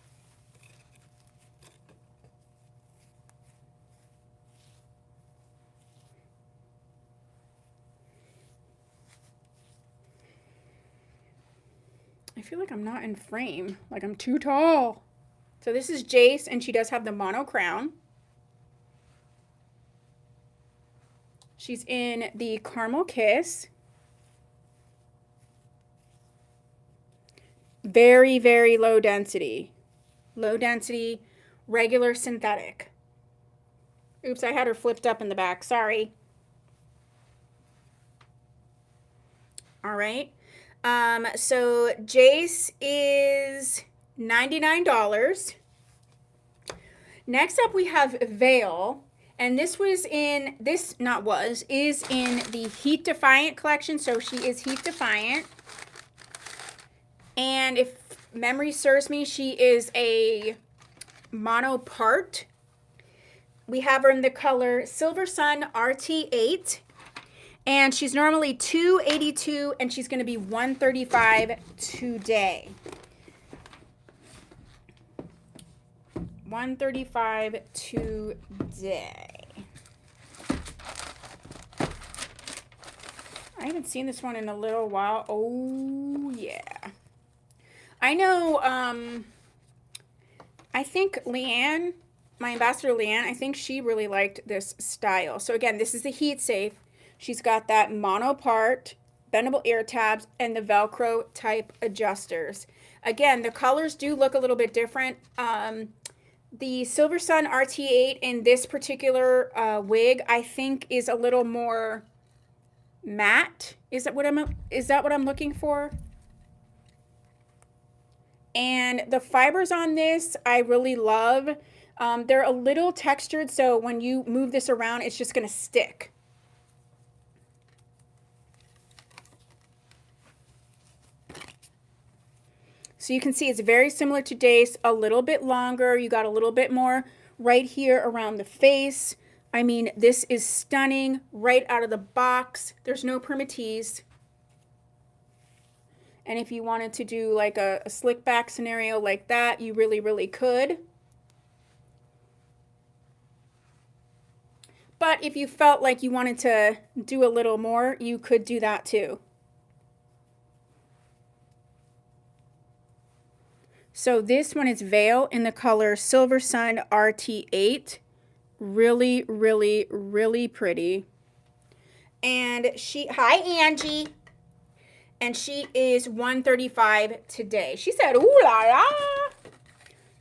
I feel like I'm not in frame, like I'm too tall. So this is Jace, and she does have the mono crown. She's in the Caramel Kiss. Very, very low density. Low density, regular synthetic. Oops, I had her flipped up in the back. Sorry. All right. So Jace is $99. Next up we have Veil, and this was in, is in the Heat Defiant collection, so she is Heat Defiant. And if memory serves me, she is a mono part. We have her in the color Silver Sun RT8. And she's normally $282, and she's going to be $135 today. $135 today. I haven't seen this one in a little while. Oh, yeah. I know, I think Leanne, my ambassador Leanne, I think she really liked this style. So again, this is the heat safe. She's got that mono part, bendable ear tabs, and the Velcro type adjusters. Again, the colors do look a little bit different. The Silver Sun RT8 in this particular wig, I think, is a little more matte. Is that what I'm looking for? And the fibers on this, I really love. They're a little textured, so when you move this around, it's just going to stick. So you can see it's very similar to Jace, a little bit longer. You got a little bit more right here around the face. I mean, this is stunning right out of the box. There's no permatease. And if you wanted to do like a slick back scenario like that, you really, really could. But if you felt like you wanted to do a little more, you could do that too. So this one is Veil in the color Silver Sun RT8. Really, really, really pretty. And hi Angie. And she is $135 today. She said, ooh la la.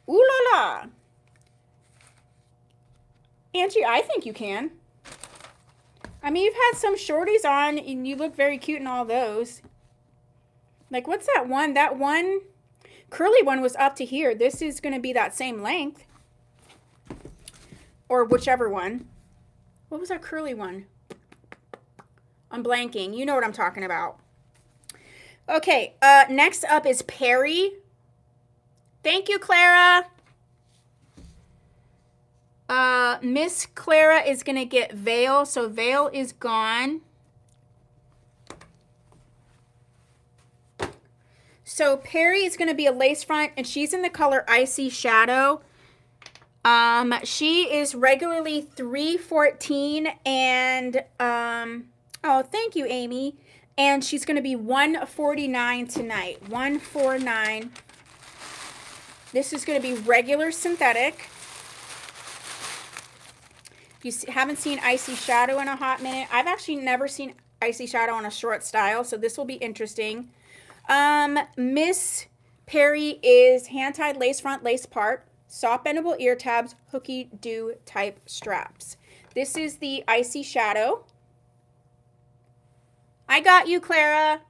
Ooh la la. Angie, I think you can. I mean, you've had some shorties on and you look very cute in all those. Like, what's that one? That one curly one was up to here. This is going to be that same length. Or whichever one. What was that curly one? I'm blanking. You know what I'm talking about. Okay, next up is Perry. Thank you, Clara. Miss Clara is going to get Veil. So Veil is gone. So Perry is going to be a lace front, and she's in the color Icy Shadow. She is regularly $314, and oh, thank you, Amy. And she's going to be $149 tonight. $149. This is going to be regular synthetic. If you haven't seen Icy Shadow in a hot minute, I've actually never seen Icy Shadow on a short style, so this will be interesting. Miss Perry is hand-tied lace front, lace part, soft bendable ear tabs, hooky do type straps. This is the Icy Shadow. I got you, Clara.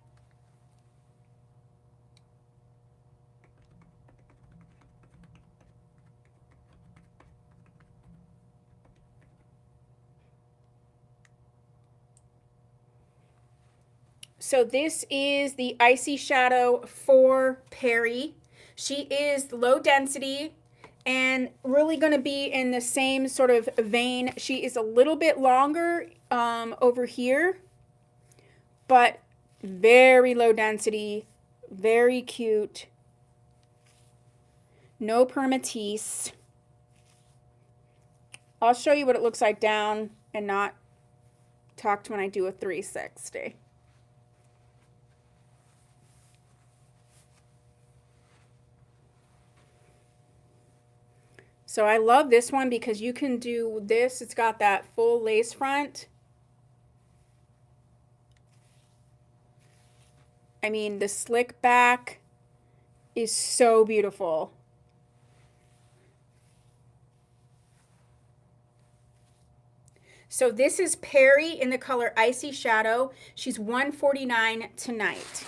So this is the Icy Shadow for Perry. She is low density and really going to be in the same sort of vein. She is a little bit longer over here, but very low density, very cute. No permatease. I'll show you what it looks like down and not tucked when I do a 360. So I love this one because you can do this. It's got that full lace front. I mean, the slick back is so beautiful. So this is Perry in the color Icy Shadow. She's $149 tonight.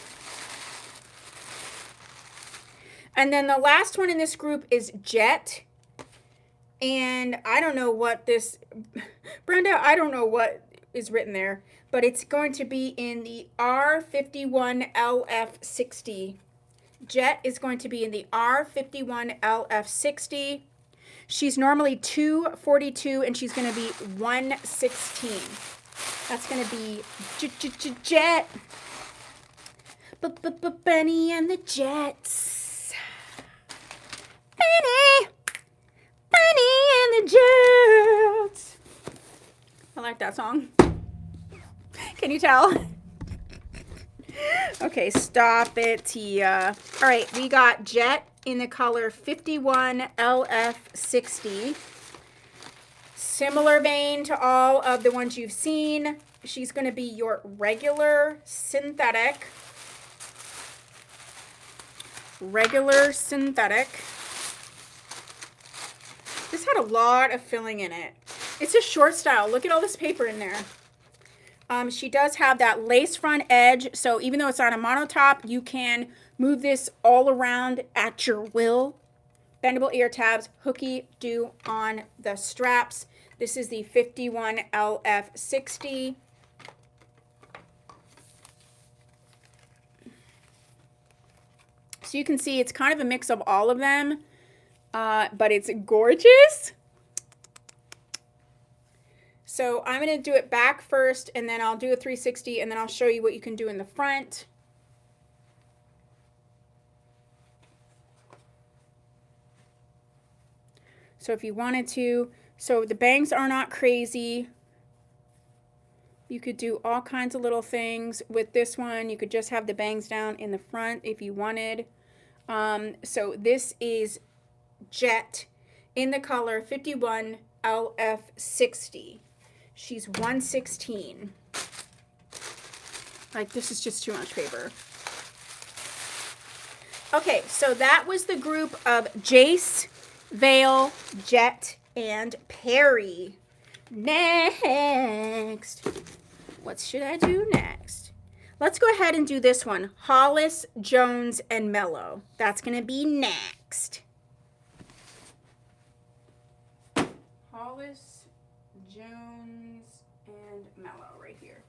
And then the last one in this group is Jet. And I don't know what this, Brenda, I don't know what is written there, but it's going to be in the R51LF60. Jet is going to be in the R51LF60. She's normally $242, and she's going to be $116. That's going to be Jet. Bunny and the Jets. Bunny. Bunny and the Jets. I like that song. Can you tell? Okay, stop it, Tia. All right, we got Jet in the color 51LF60. Similar vein to all of the ones you've seen. She's going to be your regular synthetic. Regular synthetic. This had a lot of filling in it. It's a short style. Look at all this paper in there. She does have that lace front edge, so even though it's on a monotop, you can move this all around at your will. Bendable ear tabs, hooky do on the straps. This is the 51LF60. So you can see it's kind of a mix of all of them. But it's gorgeous. So I'm going to do it back first, and then I'll do a 360, and then I'll show you what you can do in the front. So if you wanted to, so the bangs are not crazy. You could do all kinds of little things with this one. You could just have the bangs down in the front if you wanted. So this is Jet in the color 51LF60. She's $116. Like, this is just too much paper. Okay, so that was the group of Jace, Vale, Jet, and Perry. Next. What should I do next? Let's go ahead and do this one. Hollis, Jones, and Mello. That's going to be next. Hollis, Jones, and Mello right here.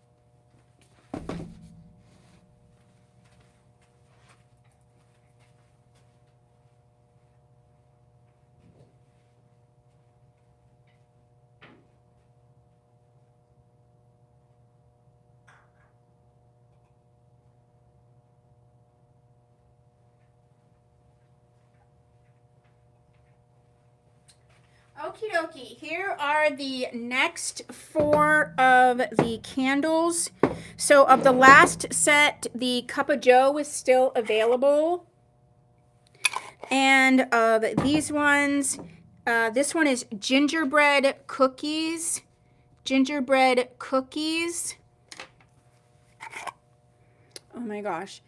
Okie dokie. Here are the next 4 of the candles. So of the last set, the Cup of Joe was still available. And of these ones, this one is gingerbread cookies. Gingerbread cookies. Oh my gosh.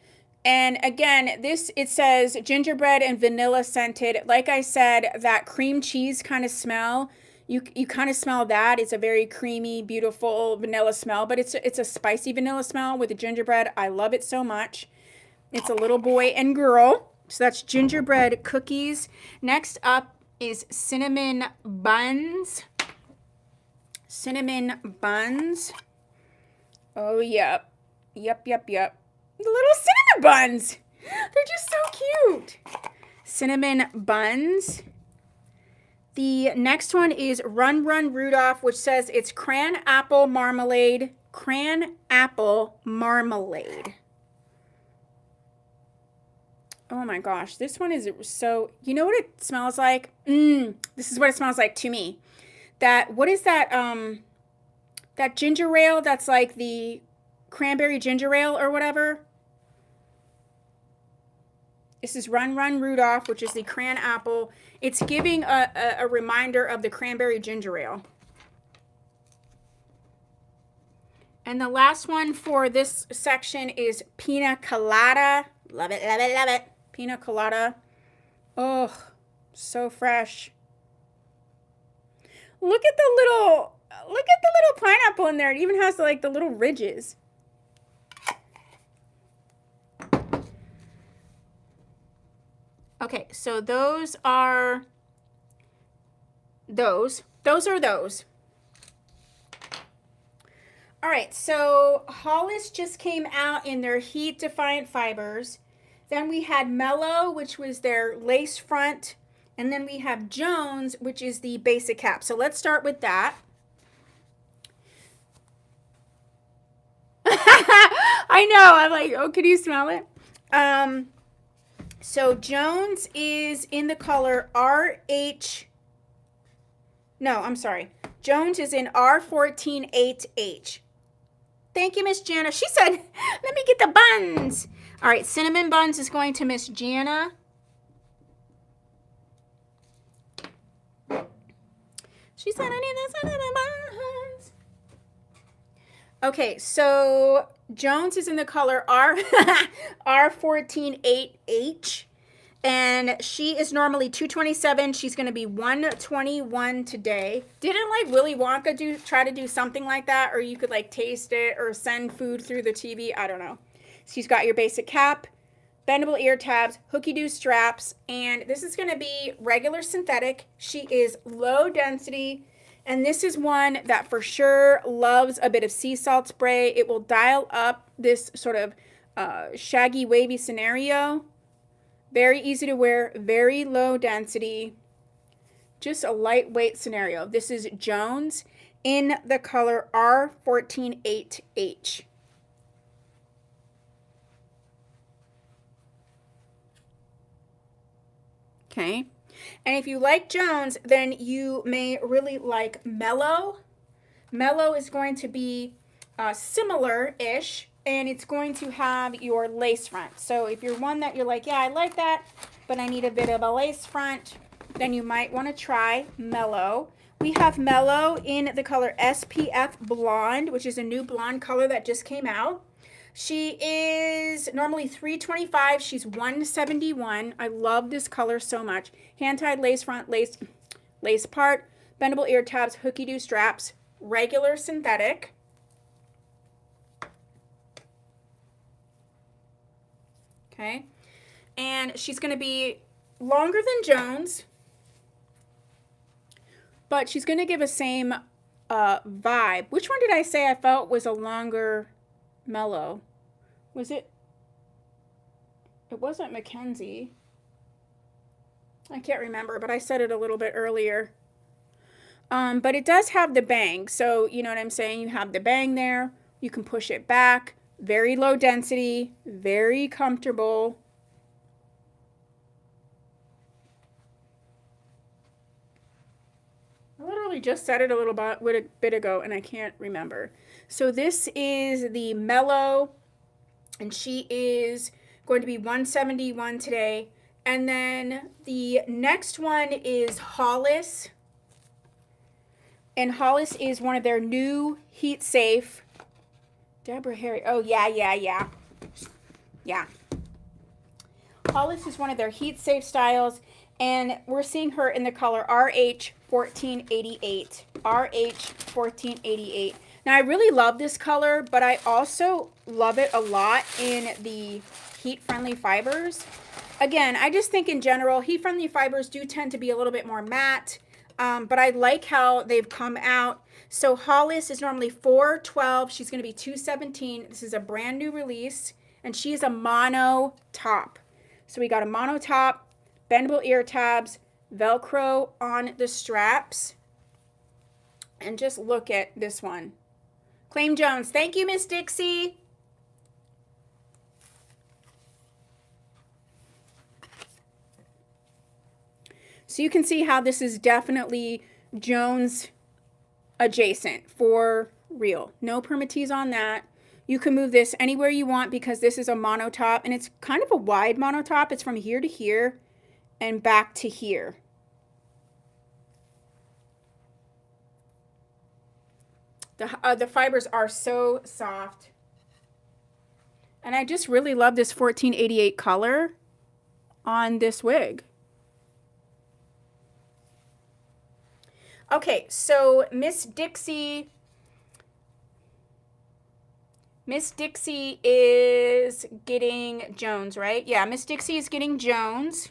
And again, this, it says gingerbread and vanilla scented. Like I said, that cream cheese kind of smell, you kind of smell that. It's a very creamy, beautiful vanilla smell, but it's a spicy vanilla smell with the gingerbread. I love it so much. It's a little boy and girl. So that's gingerbread cookies. Next up is cinnamon buns. Cinnamon buns. Oh, yep. Yep. The little cinnamon buns. They're just so cute. Cinnamon buns. The next one is Run Run Rudolph, which says it's cran apple marmalade. Cran apple marmalade. Oh my gosh. This one is so, you know what it smells like? This is what it smells like to me. What is that, that ginger ale that's like the cranberry ginger ale or whatever? This is Run Run Rudolph, which is the cran apple. It's giving a reminder of the cranberry ginger ale. And the last one for this section is Pina Colada. Love it, love it, love it. Pina Colada. Oh, so fresh. Look at the little pineapple in there. It even has like the little ridges. Okay, so those are those. Those are those. All right, so Hollis just came out in their Heat Defiant Fibers. Then we had Mellow, which was their lace front. And then we have Jones, which is the basic cap. So let's start with that. I know. I'm like, oh, can you smell it? So Jones is in the color RH. No, I'm sorry. Jones is in R148H. Thank you, Miss Jana. She said, let me get the buns. All right, cinnamon buns is going to Miss Jana. She said, I need the cinnamon buns. Okay, so Jones is in the color R148H. And she is normally $227. She's going to be $121 today. Didn't like Willy Wonka try to do something like that? Or you could like taste it or send food through the TV. I don't know. She's got your basic cap, bendable ear tabs, hooky-doo straps. And this is going to be regular synthetic. She is low density. And this is one that for sure loves a bit of sea salt spray. It will dial up this sort of shaggy, wavy scenario. Very easy to wear, very low density, just a lightweight scenario. This is Jones in the color R148H. Okay, and if you like Jones, then you may really like Mellow. Mellow is going to be similar-ish. And it's going to have your lace front. So if you're one that you're like, yeah, I like that, but I need a bit of a lace front, then you might want to try Mellow. We have Mellow in the color SPF Blonde, which is a new blonde color that just came out. She is normally $325. She's $171. I love this color so much. Hand-tied lace front, lace part, bendable ear tabs, hooky-doo straps, regular synthetic. Okay, and she's going to be longer than Jones, but she's going to give a same vibe. Which one did I say I felt was a longer Mellow? Was it? It wasn't Mackenzie. I can't remember, but I said it a little bit earlier. But it does have the bang, so you know what I'm saying? You have the bang there. You can push it back. Very low density, very comfortable. actually just said it a little bit ago, and I can't remember. So this is the Mellow, and she is going to be $171 today. And then the next one is Hollis. And Hollis is one of their new heat safe. Deborah Harry. Oh, yeah. Hollis is one of their heat safe styles. And we're seeing her in the color RH1488. RH1488. Now, I really love this color, but I also love it a lot in the heat-friendly fibers. Again, I just think in general, heat-friendly fibers do tend to be a little bit more matte, but I like how they've come out. So Hollis is normally $412. She's going to be $217. This is a brand new release, and she is a mono top. So we got a mono top, bendable ear tabs, Velcro on the straps, and just look at this one. Claim Jones. Thank you, Miss Dixie. So you can see how this is definitely Jones adjacent for real. No permatease on that. You can move this anywhere you want because this is a mono top, and it's kind of a wide mono top. It's from here to here and back to here. The fibers are so soft. And I just really love this 1488 color on this wig. Okay, so Miss Dixie is getting Jones, right? Yeah, Miss Dixie is getting Jones.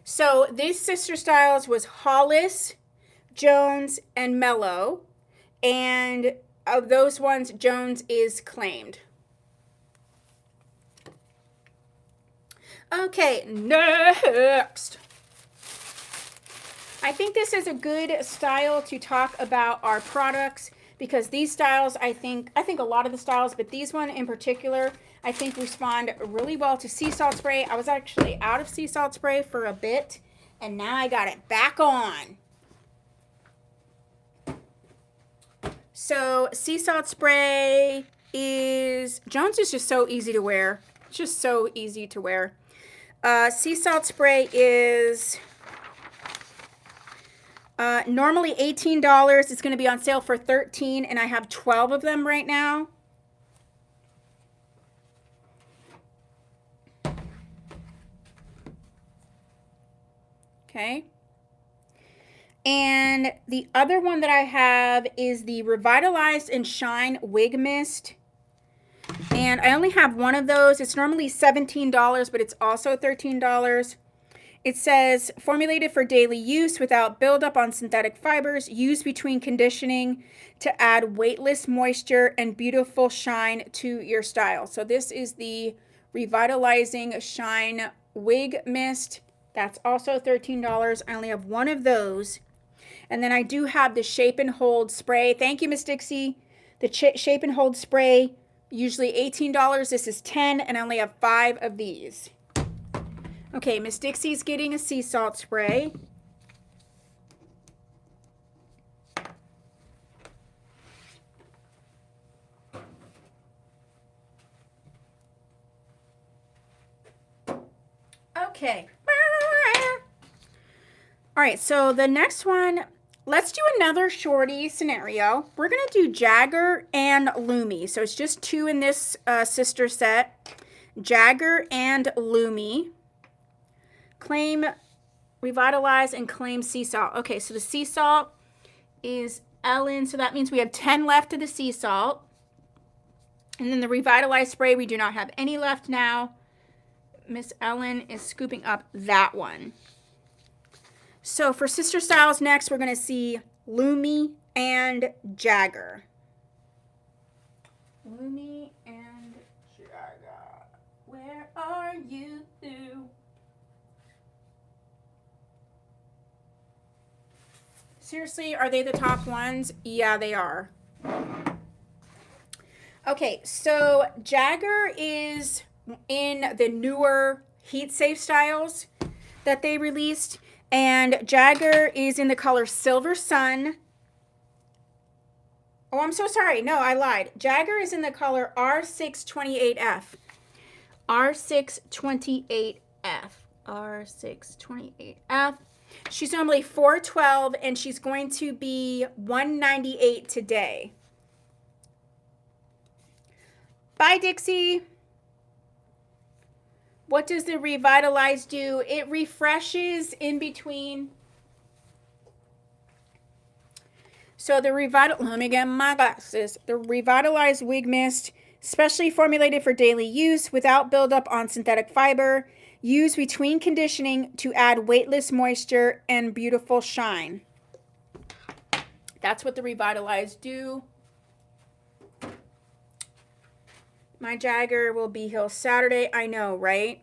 So these sister styles was Hollis, Jones, and Mellow. And of those ones, Jones is claimed. Okay, next. I think this is a good style to talk about our products because these styles, I think a lot of the styles, but these one in particular, I think respond really well to sea salt spray. I was actually out of sea salt spray for a bit, and now I got it back on. So sea salt spray is, Jones is just so easy to wear. It's just so easy to wear. Sea salt spray is normally $18. It's going to be on sale for $13, and I have 12 of them right now. Okay. And the other one that I have is the Revitalized and Shine Wig Mist. And I only have one of those. It's normally $17, but it's also $13. It says, formulated for daily use without buildup on synthetic fibers, used between conditioning to add weightless moisture and beautiful shine to your style. So this is the Revitalizing Shine Wig Mist. That's also $13. I only have one of those. And then I do have the Shape and Hold spray. Thank you, Miss Dixie. The Shape and Hold spray, usually $18. This is $10, and I only have 5 of these. Okay, Miss Dixie's getting a sea salt spray. Okay. All right, so the next one, let's do another shorty scenario. We're going to do Jagger and Lumi. So it's just 2 in this sister set. Jagger and Lumi. Claim, Revitalize, and claim sea salt. Okay, so the sea salt is Ellen. So that means we have 10 left of the sea salt. And then the Revitalize spray, we do not have any left now. Miss Ellen is scooping up that one. So for sister styles next, we're going to see Lumi and Jagger. Lumi and Jagger. Where are you? Seriously, are they the top ones? Yeah, they are. Okay, so Jagger is in the newer heat safe styles. that they released. And Jagger is in the color Silver Sun. Oh, I'm so sorry. No, I lied. Jagger is in the color R628F. R628F. R628F. She's normally 412 and she's going to be 198 today. Bye, Dixie. What does the Revitalize do? It refreshes in between. So the let me get my glasses. The Revitalize Wig Mist, specially formulated for daily use without buildup on synthetic fiber. Used between conditioning to add weightless moisture and beautiful shine. That's what the Revitalize do. My Jagger will be Hill Saturday. I know, right?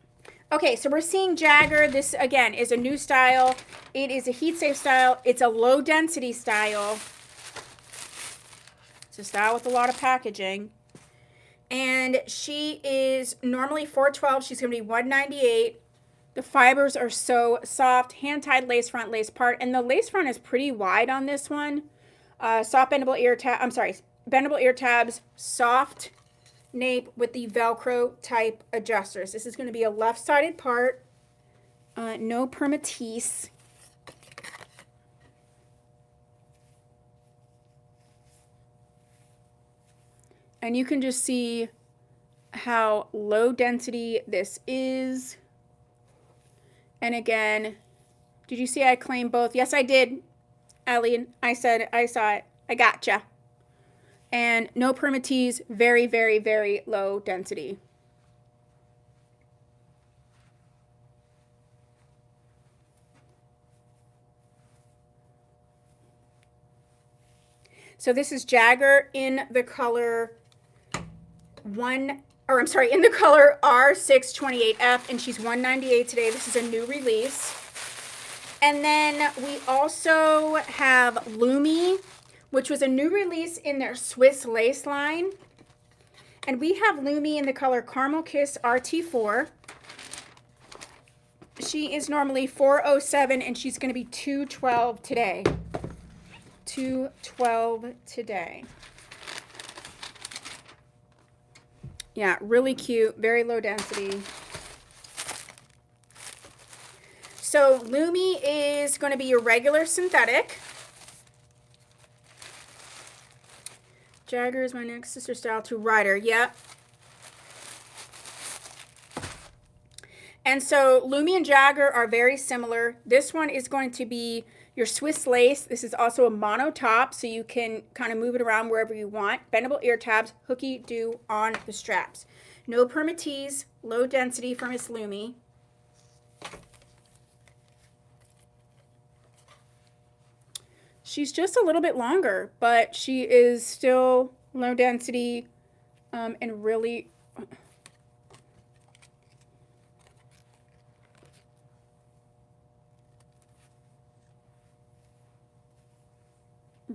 Okay, so we're seeing Jagger. This, again, is a new style. It is a heat-safe style. It's a low-density style. It's a style with a lot of packaging. And she is normally 412. She's going to be 198. The fibers are so soft. Hand-tied lace front, lace part. And the lace front is pretty wide on this one. Soft bendable ear tab. I'm sorry. Bendable ear tabs. Soft nape with the Velcro type adjusters. This is going to be a left-sided part. No permatease. And you can just see how low density this is. And again, did you see I claimed both? Yes, I did, Ellie. I said, I saw it. I gotcha. And no permatease, very, very, very low density. So this is Jagger in the color in the color R628F, and she's 198 today. This is a new release. And then we also have Lumi, which was a new release in their Swiss lace line. And we have Lumi in the color Caramel Kiss RT4. She is normally 407 and she's going to be 212 today. 212 today. Yeah, really cute, very low density. So Lumi is going to be your regular synthetic. Jagger is my next sister style to Rider. Yep. And so Lumi and Jagger are very similar. This one is going to be your Swiss lace. This is also a mono top, so you can kind of move it around wherever you want. Bendable ear tabs, hooky do on the straps. No permatease, low density for Miss Lumi. She's just a little bit longer, but she is still low density and really...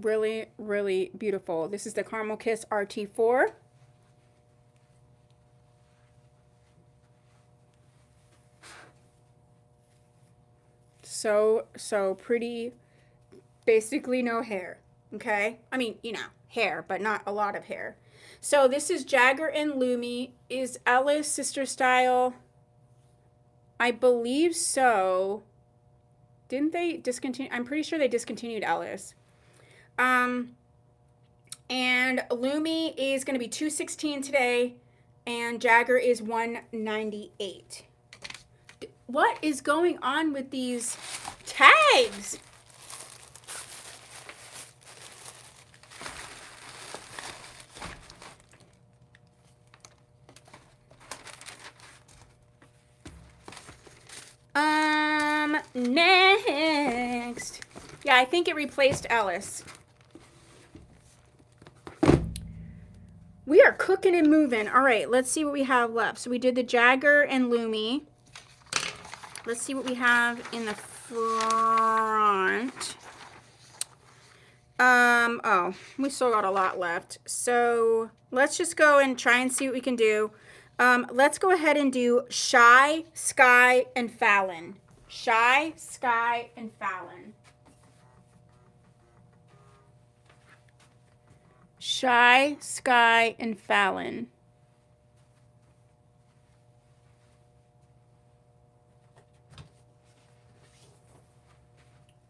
really, really beautiful. This is the Caramel Kiss RT4. So pretty. Basically no hair, okay? I mean, you know, hair, but not a lot of hair. So this is Jagger and Lumi. Is Ellis sister style? I believe so. Didn't they discontinue? I'm pretty sure they discontinued Ellis. And Lumi is going to be 216 today, and Jagger is 198. What is going on with these tags? Next. Yeah, I think it replaced Ellis. We are cooking and moving. All right, let's see what we have left. So we did the Jagger and Lumi. Let's see what we have in the front. Oh, we still got a lot left. So let's just go and try and see what we can do. Let's go ahead and do Shy, Sky, and Fallon. Shy, Sky, and Fallon. Shy, Sky, and Fallon.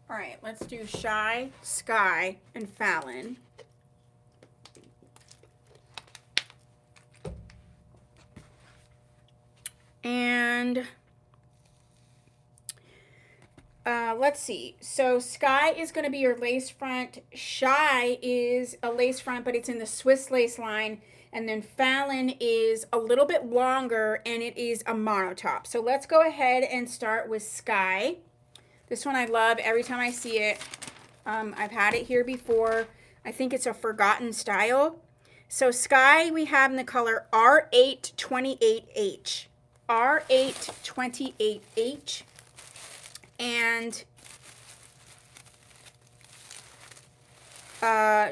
All right, let's do Shy, Sky, and Fallon. And let's see. So Sky is going to be your lace front. Shy is a lace front, but it's in the Swiss lace line. And then Fallon is a little bit longer, and it is a monotop. So let's go ahead and start with Sky. This one I love every time I see it. I've had it here before. I think it's a forgotten style. So Sky we have in the color R828H. R828H. And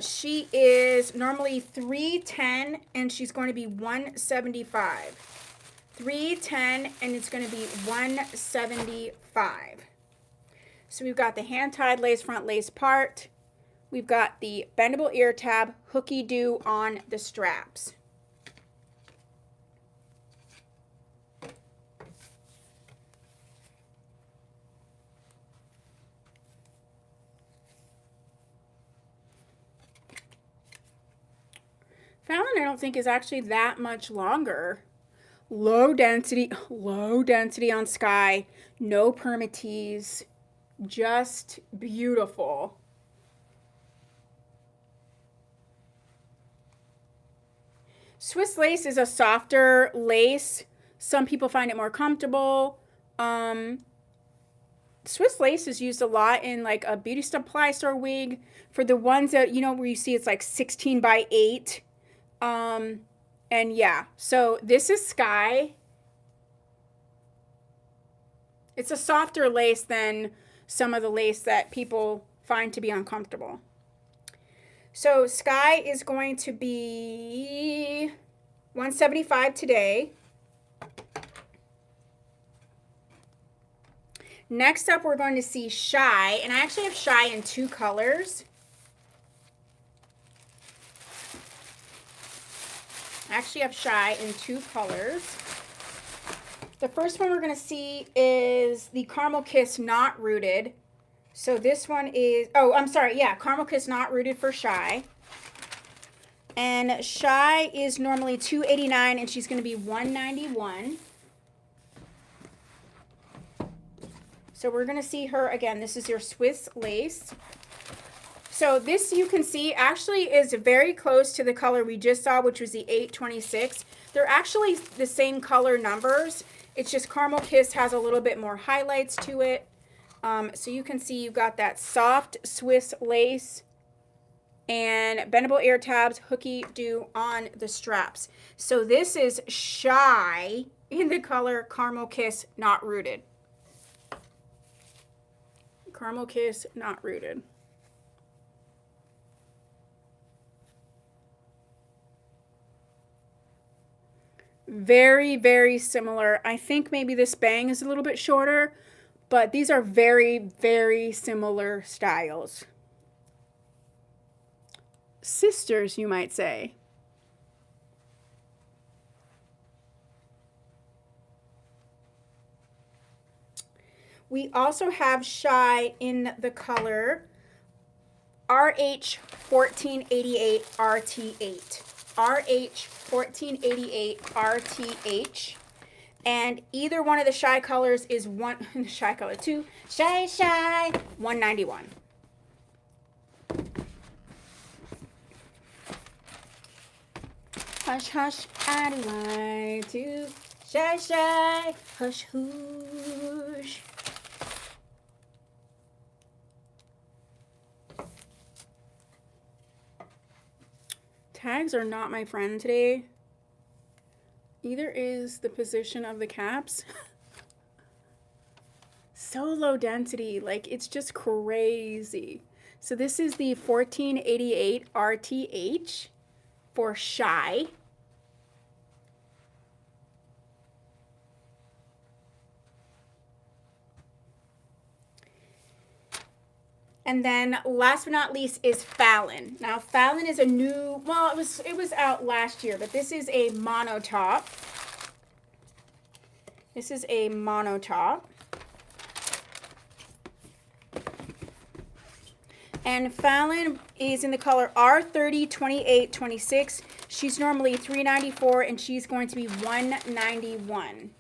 she is normally 310 and she's going to be 175. 310 and it's going to be 175. So we've got the hand-tied lace front lace part. We've got the bendable ear tab, hooky do on the straps. Fallon I don't think is actually that much longer. Low density on Sky, no permatease, just beautiful. Swiss lace is a softer lace. Some people find it more comfortable. Swiss lace is used a lot in like a beauty supply store wig for the ones that, you know, where you see it's like 16 by 8. And yeah, so this is Sky. It's a softer lace than some of the lace that people find to be uncomfortable. So Sky is going to be 175 today. Next up, we're going to see Shy, and I actually have Shy in 2 colors. I actually have Shy in 2 colors. The first one we're going to see is the Caramel Kiss Not Rooted. So this one is, Caramel Kiss Not Rooted for Shy. And Shy is normally $289 and she's going to be $191. So we're going to see her again. This is your Swiss lace. So this, you can see, actually is very close to the color we just saw, which was the 826. They're actually the same color numbers. It's just Caramel Kiss has a little bit more highlights to it. So you can see you've got that soft Swiss lace and bendable ear tabs, hooky do on the straps. So this is Shy in the color Caramel Kiss Not Rooted. Caramel Kiss Not Rooted. Very, very similar. I think maybe this bang is a little bit shorter, but these are very, very similar styles. Sisters, you might say. We also have Shy in the color RH1488RT8. RH1488RTH. And either one of the Shy colors is Shy color 2. Shy, 191. Hush, hush, I do like to shy, hush, whoosh. Tags are not my friend today. Either is the position of the caps. So low density, like it's just crazy. So this is the 1488 RTH for Shy. And then last but not least is Fallon. Now Fallon is a new, well, it was out last year, but this is a mono top. This is a mono top. And Fallon is in the color R30, 28, 26. She's normally $3.94 and she's going to be $191.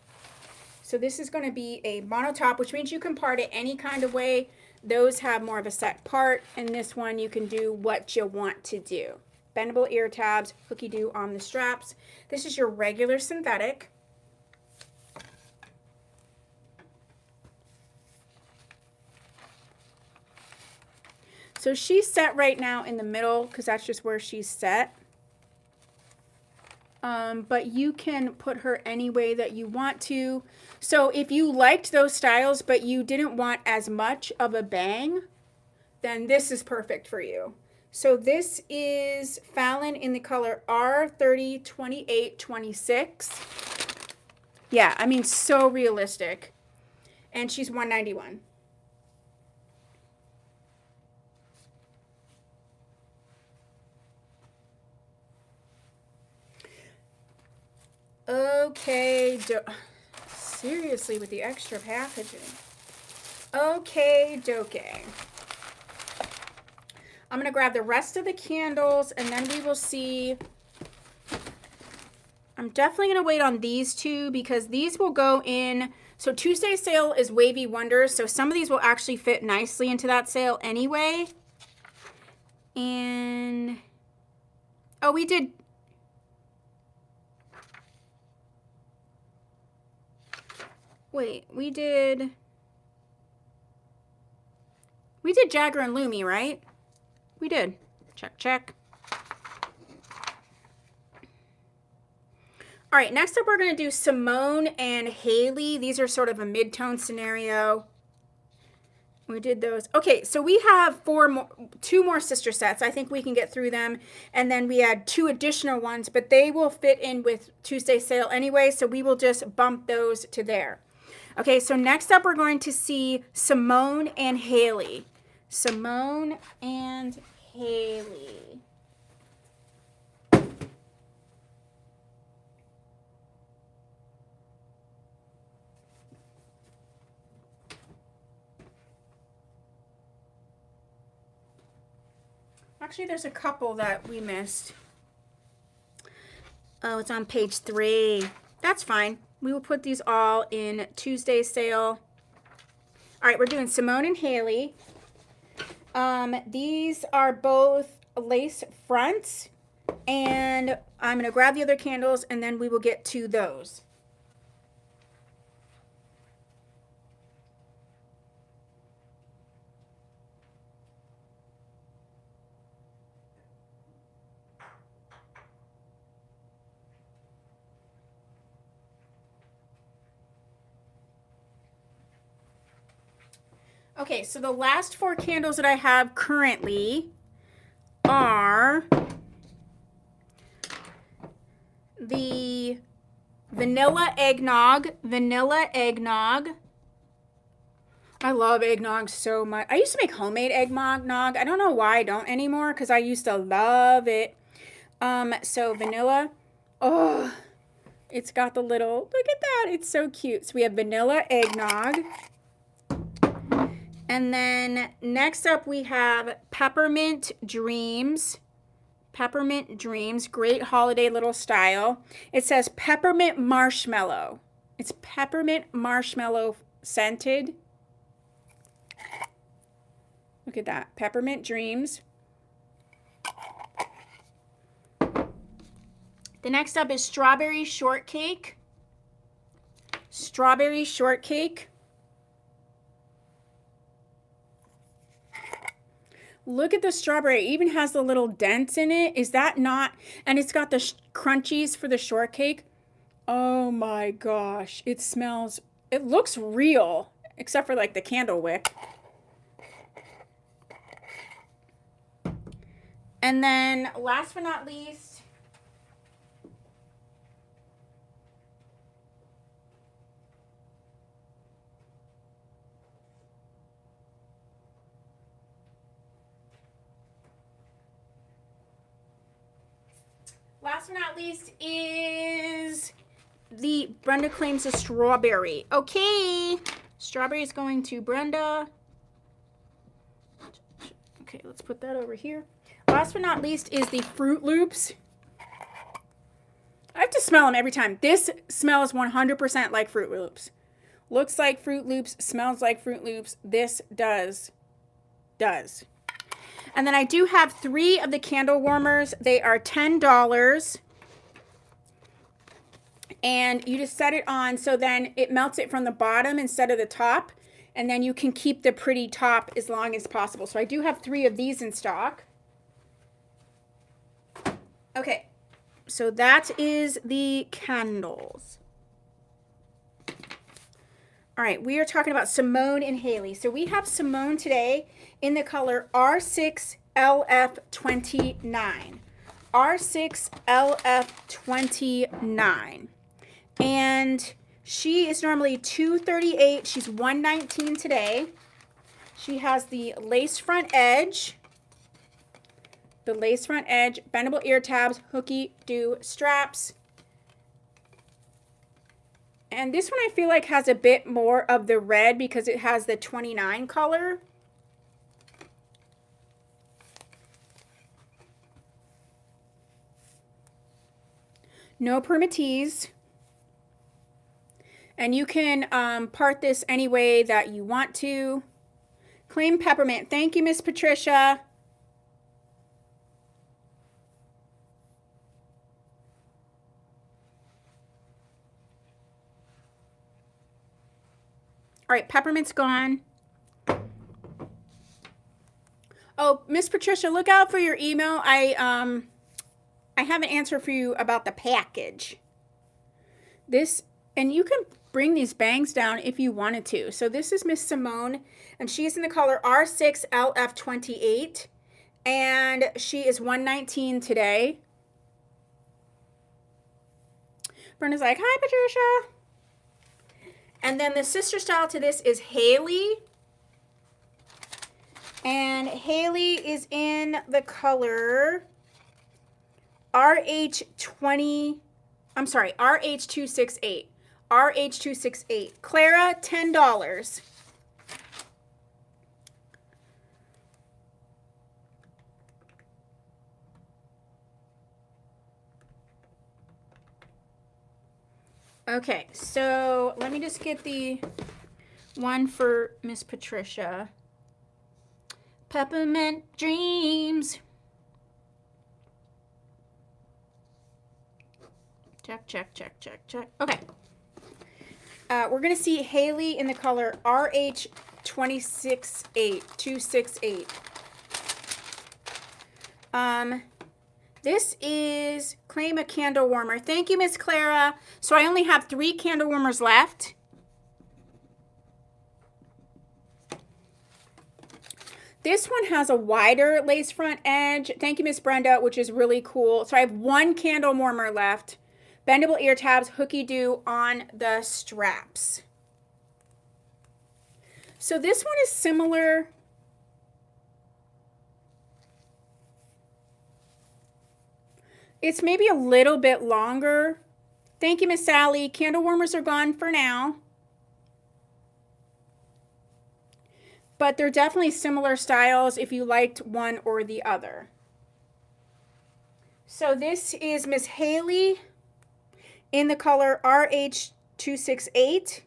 So this is going to be a mono top, which means you can part it any kind of way. Those have more of a set part, and this one you can do what you want to do. Bendable ear tabs, hooky do on the straps. This is your regular synthetic. So she's set right now in the middle because that's just where she's set. But you can put her any way that you want to. So if you liked those styles, but you didn't want as much of a bang, then this is perfect for you. So this is Fallon in the color R30, 28, 26. Yeah, I mean, so realistic. And she's $191. Okay, seriously with the extra packaging. Okay, doke. I'm going to grab the rest of the candles and then we will see. I'm definitely going to wait on these two because these will go in. So Tuesday sale is Wavy Wonders. So some of these will actually fit nicely into that sale anyway. And, oh, we did. Wait, we did Jagger and Lumi, right? We did. Check, check. All right, next up we're going to do Simone and Haley. These are sort of a mid-tone scenario. We did those. Okay, so we have two more sister sets. I think we can get through them. And then we had 2 additional ones, but they will fit in with Tuesday sale anyway, so we will just bump those to there. Okay, so next up we're going to see Simone and Haley. Simone and Haley. Actually, there's a couple that we missed. Oh, it's on page 3. That's fine. We will put these all in Tuesday sale. All right, we're doing Simone and Haley. These are both lace fronts. And I'm going to grab the other candles and then we will get to those. Okay, so the last 4 candles that I have currently are the vanilla eggnog. I love eggnog so much. I used to make homemade eggnog. I don't know why I don't anymore because I used to love it. So vanilla. Oh, it's got the little, look at that. It's so cute. So we have vanilla eggnog. And then next up we have Peppermint Dreams. Peppermint Dreams, great holiday little style. It says peppermint marshmallow. It's peppermint marshmallow scented. Look at that, Peppermint Dreams. The next up is Strawberry Shortcake. Strawberry Shortcake. Look at the strawberry. It even has the little dents in it. Is that not? And it's got the crunchies for the shortcake. Oh my gosh. It smells, it looks real, except for like the candle wick. And then last but not least, Last but not least is the Brenda claims a strawberry. Okay. Strawberry is going to Brenda. Okay, let's put that over here. Last but not least is the Fruit Loops. I have to smell them every time. This smells 100% like Fruit Loops. Looks like Fruit Loops, smells like Fruit Loops. This does. And then I do have 3 of the candle warmers. They are $10. And you just set it on so then it melts it from the bottom instead of the top. And then you can keep the pretty top as long as possible. So I do have 3 of these in stock. Okay, so that is the candles. All right, we are talking about Simone and Haley. So we have Simone today in the color R6LF29. R6LF29. And she is normally $238. She's $119 today. She has the lace front edge. The lace front edge, bendable ear tabs, hooky-do straps. And this one I feel like has a bit more of the red because it has the 29 color. No permatease. And you can part this any way that you want to. Claim peppermint. Thank you, Miss Patricia. All right, peppermint's gone. Oh, Miss Patricia, look out for your email. I have an answer for you about the package. This, and you can bring these bangs down if you wanted to. So this is Miss Simone, and she's in the color R6LF28, and she is $119 today. Brenda's like, hi, Patricia. And then the sister style to this is Haley. And Haley is in the color RH268. RH268. Clara, $10. Okay, so let me just get the one for Miss Patricia. Peppermint Dreams. Check, check, check, check, check. Okay. We're going to see Haley in the color RH268. This is Claim a Candle Warmer. Thank you, Miss Clara. So I only have 3 candle warmers left. This one has a wider lace front edge. Thank you, Miss Brenda, which is really cool. So I have 1 candle warmer left. Bendable ear tabs, hooky-do on the straps. So this one is similar. It's maybe a little bit longer. Thank you, Miss Sally. Candle warmers are gone for now. But they're definitely similar styles if you liked one or the other. So this is Miss Haley in the color RH268.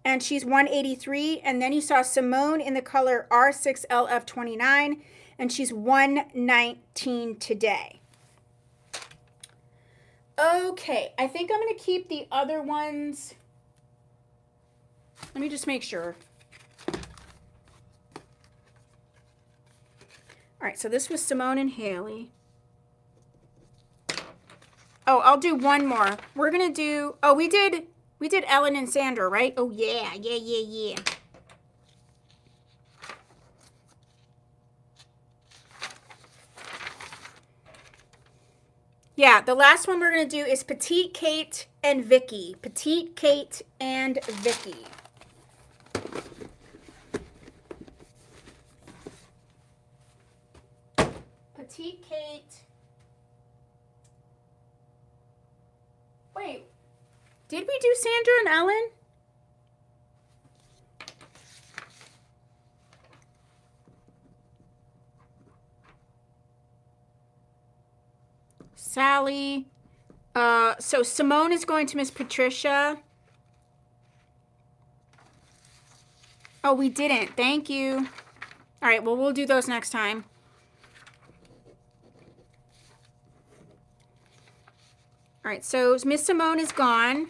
And she's $183. And then you saw Simone in the color R6LF29. And she's $119 today. Okay, I think I'm going to keep the other ones. Let me just make sure. All right, so this was Simone and Haley. Oh, I'll do one more. We're going to do, oh, we did Ellen and Sandra, right? Oh, yeah. Yeah, the last one we're going to do is Petite Kate and Vicky. Petite Kate and Vicky. Petite Kate Did we do Sandra and Ellen? Sally. So Simone is going to Miss Patricia. Oh, we didn't. Thank you. All right, well, we'll do those next time. All right, so Miss Simone is gone.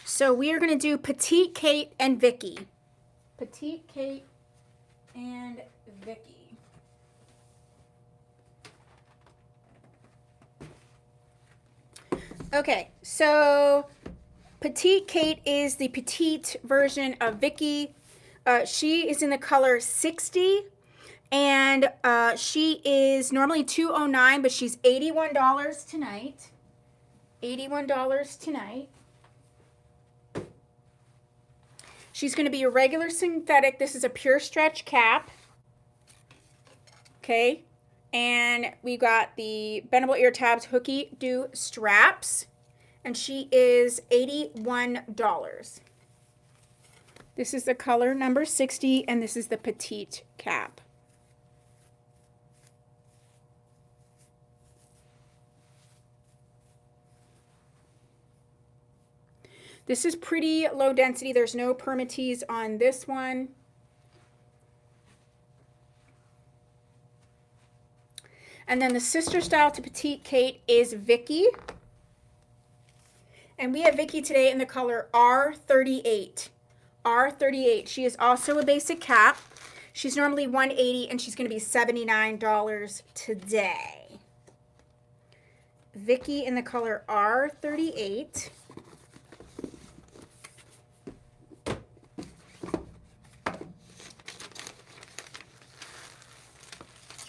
So we are going to do Petite Kate and Vicky. Petite Kate and Vicky. Okay, so Petite Kate is the petite version of Vicky. She is in the color 60, and she is normally $209, but she's $81 tonight. $81 tonight. She's going to be a regular synthetic. This is a pure stretch cap. Okay. And we got the bendable ear tabs, hooky do straps. And she is $81. This is the color number 60, and this is the petite cap. This is pretty low density. There's no permatease on this one. And then the sister style to Petite Kate is Vicky. And we have Vicky today in the color R38. R38. She is also a basic cap. She's normally $180, and she's going to be $79 today. Vicky in the color R38.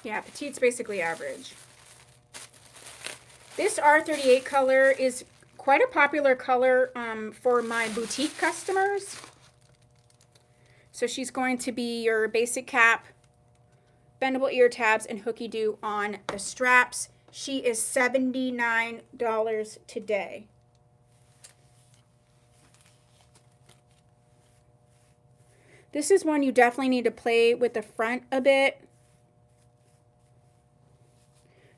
Yeah, petite's basically average. This R38 color is quite a popular color for my boutique customers. So she's going to be your basic cap, bendable ear tabs, and hooky do on the straps. She is $79 today. This is one you definitely need to play with the front a bit.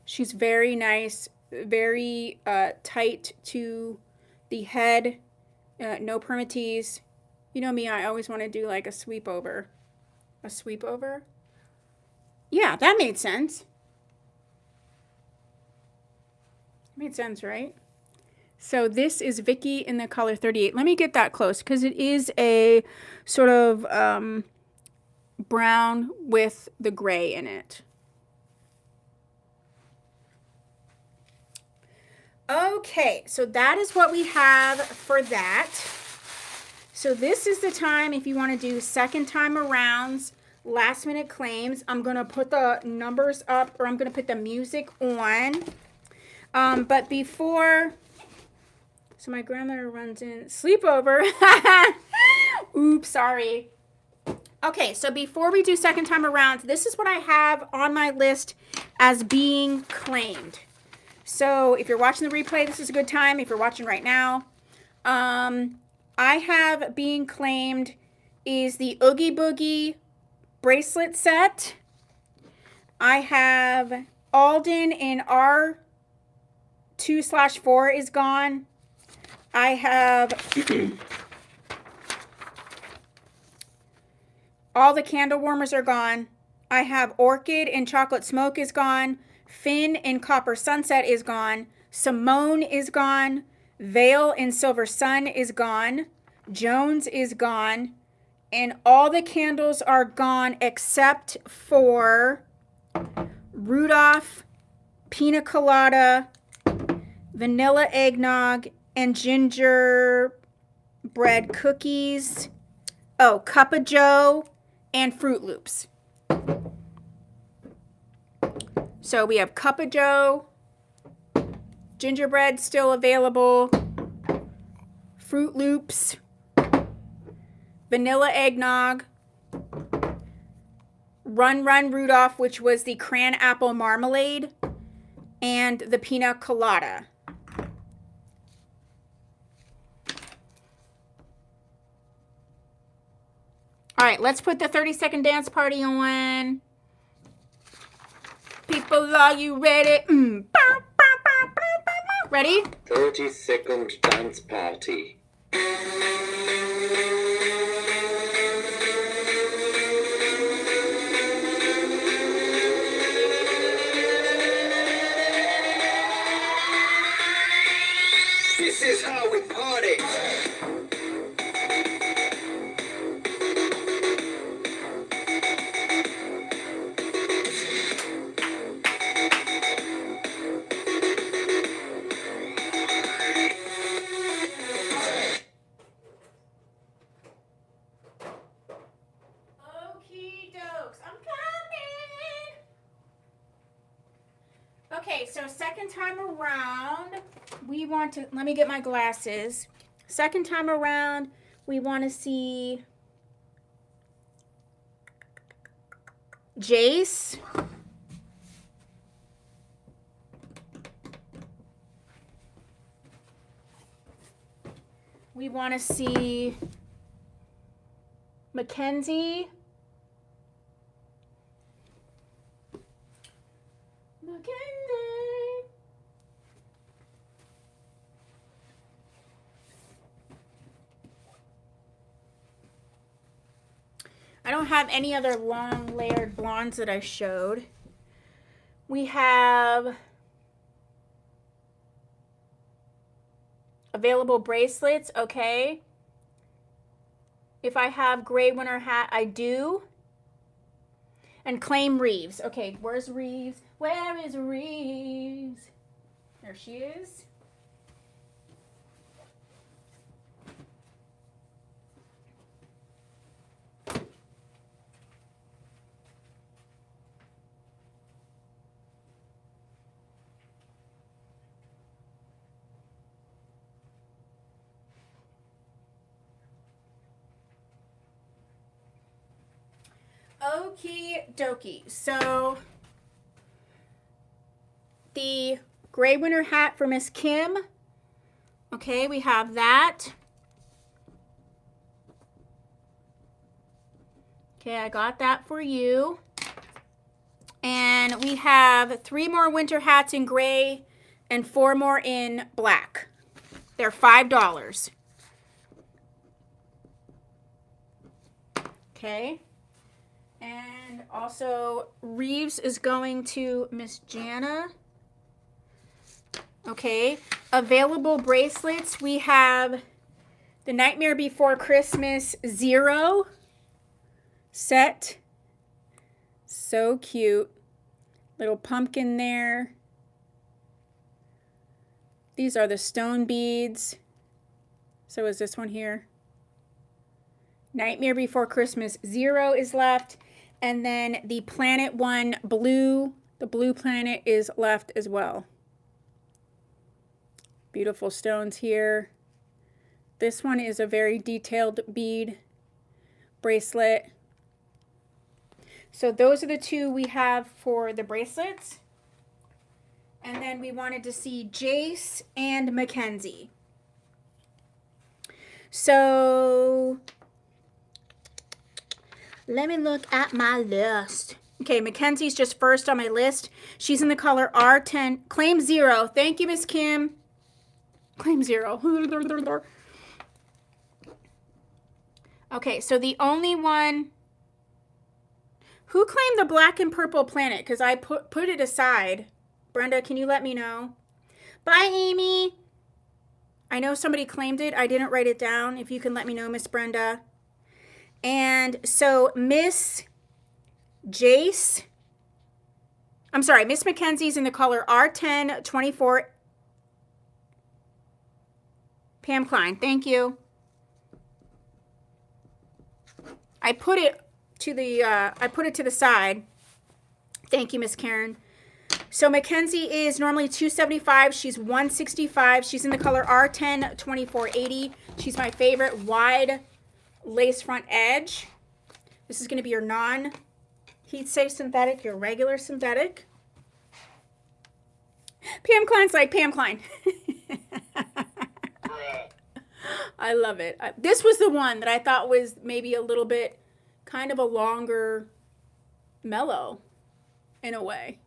She's very nice, very tight to the head, no permatease. You know me, I always want to do like a sweep over. A sweep over? Yeah, that made sense. Made sense, right? So this is Vicky in the color 38. Let me get that close because it is a sort of brown with the gray in it. Okay, so that is what we have for that. So this is the time if you want to do second time arounds, last minute claims. I'm going to put the numbers up, or I'm going to put the music on. But before, so my grandmother runs in, sleepover. Oops, sorry. Okay, so before we do second time around, this is what I have on my list as being claimed. So if you're watching the replay, this is a good time. If you're watching right now, I have being claimed is the Oogie Boogie bracelet set. I have Alden in R2/4 is gone. I have all the candle warmers are gone. I have Orchid in Chocolate Smoke is gone. Finn in Copper Sunset is gone. Simone is gone. Vale in Silver Sun is gone. Jones is gone. And all the candles are gone except for Rudolph, Pina Colada, Vanilla Eggnog, and Gingerbread Cookies. Oh, Cup of Joe, and Fruit Loops. So we have Cup of Joe, gingerbread still available, Fruit Loops, Vanilla Eggnog, Run Run Rudolph, which was the cran apple marmalade, and the Pina Colada. All right, let's put the 30-second dance party on. People, are you ready? Ready? 30-second dance party. This is how we party. Okie dokes, I'm coming. Okay, so second time around, we want to, let me get my glasses. Second time around, we want to see Jace. We want to see Mackenzie. I don't have any other long layered blondes that I showed. We have available bracelets, okay. If I have gray winter hat, I do. And claim Reeves. Okay, where's Reeves? Where is Reeves? There she is. Okie dokie. So the gray winter hat for Miss Kim. Okay, we have that. Okay, I got that for you. And we have 3 more winter hats in gray and 4 more in black. They're $5. Okay. And also, Reeves is going to Miss Jana. Okay. Available bracelets. We have the Nightmare Before Christmas 0 set. So cute. Little pumpkin there. These are the stone beads. So is this one here. Nightmare Before Christmas 0 is left. And then the planet one blue, the blue planet is left as well. Beautiful stones here. This one is a very detailed bead bracelet. So those are the 2 we have for the bracelets. And then we wanted to see Jace and Mackenzie. So let me look at my list. Okay, Mackenzie's just first on my list. She's in the color R10. Claim 0. Thank you, Miss Kim. Claim 0. Okay, so the only one... Who claimed the black and purple planet? Because I put it aside. Brenda, can you let me know? Bye, Amy. I know somebody claimed it. I didn't write it down. If you can let me know, Miss Brenda. And so Miss Jace, I'm sorry, Miss Mackenzie's in the color R1024. Pam Klein, thank you. I put it to the side. Thank you, Miss Karen. So Mackenzie is normally $275. She's $165. She's in the color R102480. She's my favorite wide lace front edge. This is going to be your non-heat safe synthetic, your regular synthetic. Pam Klein's like Pam Klein. I love it. This was the one that I thought was maybe a little bit kind of a longer mellow in a way.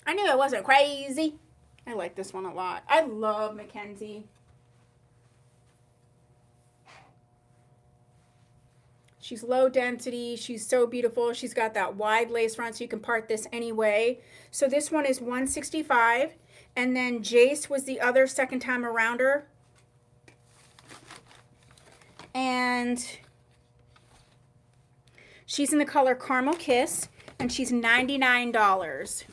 I knew I wasn't crazy. I like this one a lot. I love Mackenzie. She's low density. She's so beautiful. She's got that wide lace front so you can part this anyway. So this one is $165. And then Jace was the other second time arounder. And she's in the color Caramel Kiss. And she's $99.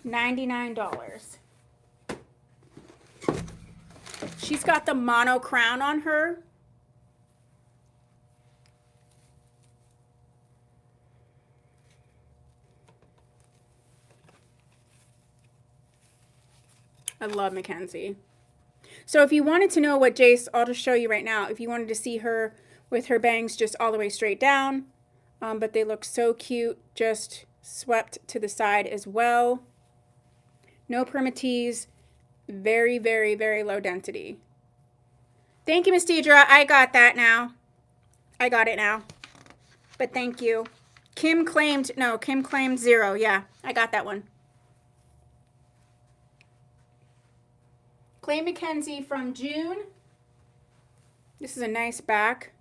$99. She's got the mono crown on her. I love Mackenzie. So if you wanted to know what Jace, I'll just show you right now. If you wanted to see her with her bangs just all the way straight down, but they look so cute, just swept to the side as well. No permatease, very, very, very low density. Thank you, Miss Deidre. I got that now. I got it now. But thank you. Kim claimed 0. Yeah, I got that one. Clay Mackenzie from June. This is a nice back.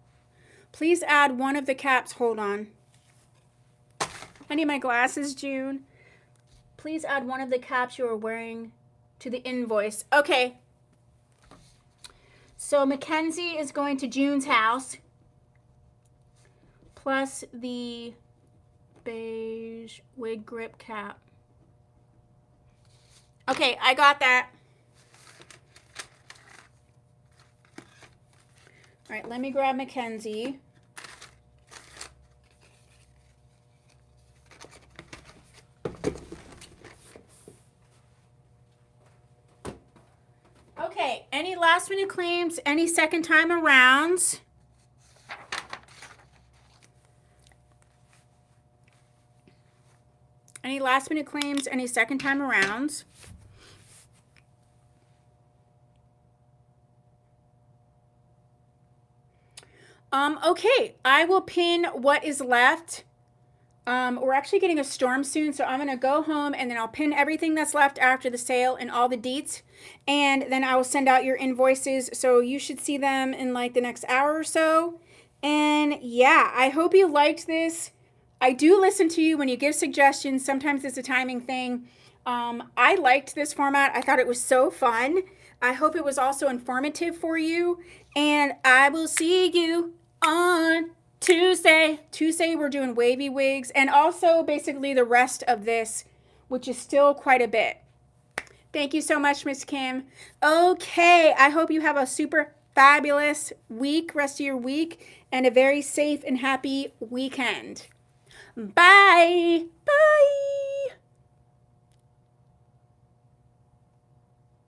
Please add one of the caps. Hold on. I need my glasses, June. Please add one of the caps you are wearing to the invoice. Okay. So Mackenzie is going to June's house. Plus the beige wig grip cap. Okay, I got that. All right, let me grab Mackenzie. Okay, any last minute claims, any second time arounds? Any last minute claims, any second time arounds? Okay, I will pin what is left. We're actually getting a storm soon, so I'm going to go home and then I'll pin everything that's left after the sale and all the deets. And then I will send out your invoices, so you should see them in like the next hour or so. And yeah, I hope you liked this. I do listen to you when you give suggestions. Sometimes it's a timing thing. I liked this format. I thought it was so fun. I hope it was also informative for you. And I will see you on Tuesday. Tuesday, we're doing wavy wigs and also basically the rest of this, which is still quite a bit. Thank you so much, Miss Kim. Okay, I hope you have a super fabulous week, rest of your week, and a very safe and happy weekend. Bye. Bye.